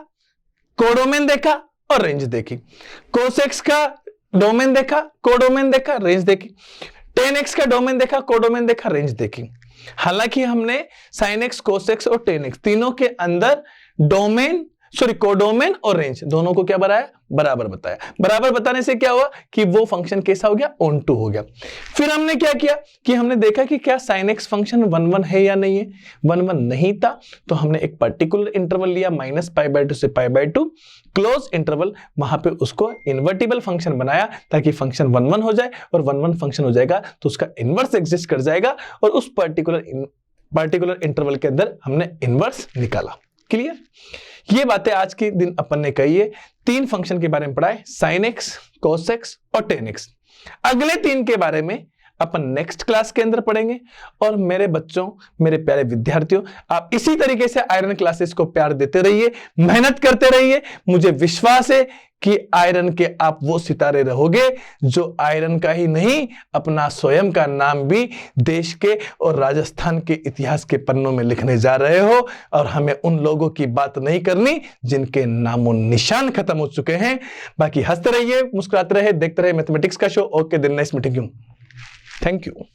कोडोमेन देखा और रेंज देखी। कोस एक्स का डोमेन देखा, कोडोमेन देखा, रेंज देखी। टेन एक्स का डोमेन देखा, कोडोमेन देखा, रेंज देखी। हालांकि हमने साइन एक्स, कोस एक्स और टेन एक्स तीनों के अंदर डोमेन कोडोमेन और रेंज दोनों को क्या बनाया, बराबर बताया। बराबर बताने से क्या हुआ कि वो फंक्शन कैसा हो गया, ऑन टू हो गया। फिर हमने क्या किया कि हमने देखा कि क्या साइन एक्स फंक्शन 1 1 है या नहीं है। 1 1 नहीं था तो हमने एक पर्टिकुलर इंटरवल लिया -π/2 से π/2 क्लोज इंटरवल, वहां पे उसको इन्वर्टिबल फंक्शन बनाया ताकि फंक्शन 1 1 हो जाए, और 1 1 फंक्शन हो जाएगा तो उसका इनवर्स एग्जिस्ट कर जाएगा, और उस पर्टिकुलर इंटरवल के अंदर हमने इनवर्स निकाला। क्लियर? ये बातें आज के दिन अपन ने कही है। तीन फंक्शन के बारे में पढ़ा है, साइन एक्स, कोस एक्स और टेन एक्स। अगले तीन के बारे में अपन नेक्स्ट क्लास के अंदर पढ़ेंगे। और मेरे बच्चों, मेरे प्यारे विद्यार्थियों, आप इसी तरीके से आयरन क्लासेस को प्यार देते रहिए, मेहनत करते रहिए। मुझे विश्वास है कि आयरन के आप वो सितारे रहोगे जो आयरन का ही नहीं, अपना स्वयं का नाम भी देश के और राजस्थान के इतिहास के पन्नों में लिखने जा रहे हो। और हमें उन लोगों की बात नहीं करनी जिनके नामो निशान खत्म हो चुके हैं। बाकी हंसते रहिए, मुस्कुराते रहिए, देखते रहिए मैथमेटिक्स का शो। ओके, दिन नेक्स्ट मीटिंग। Thank you.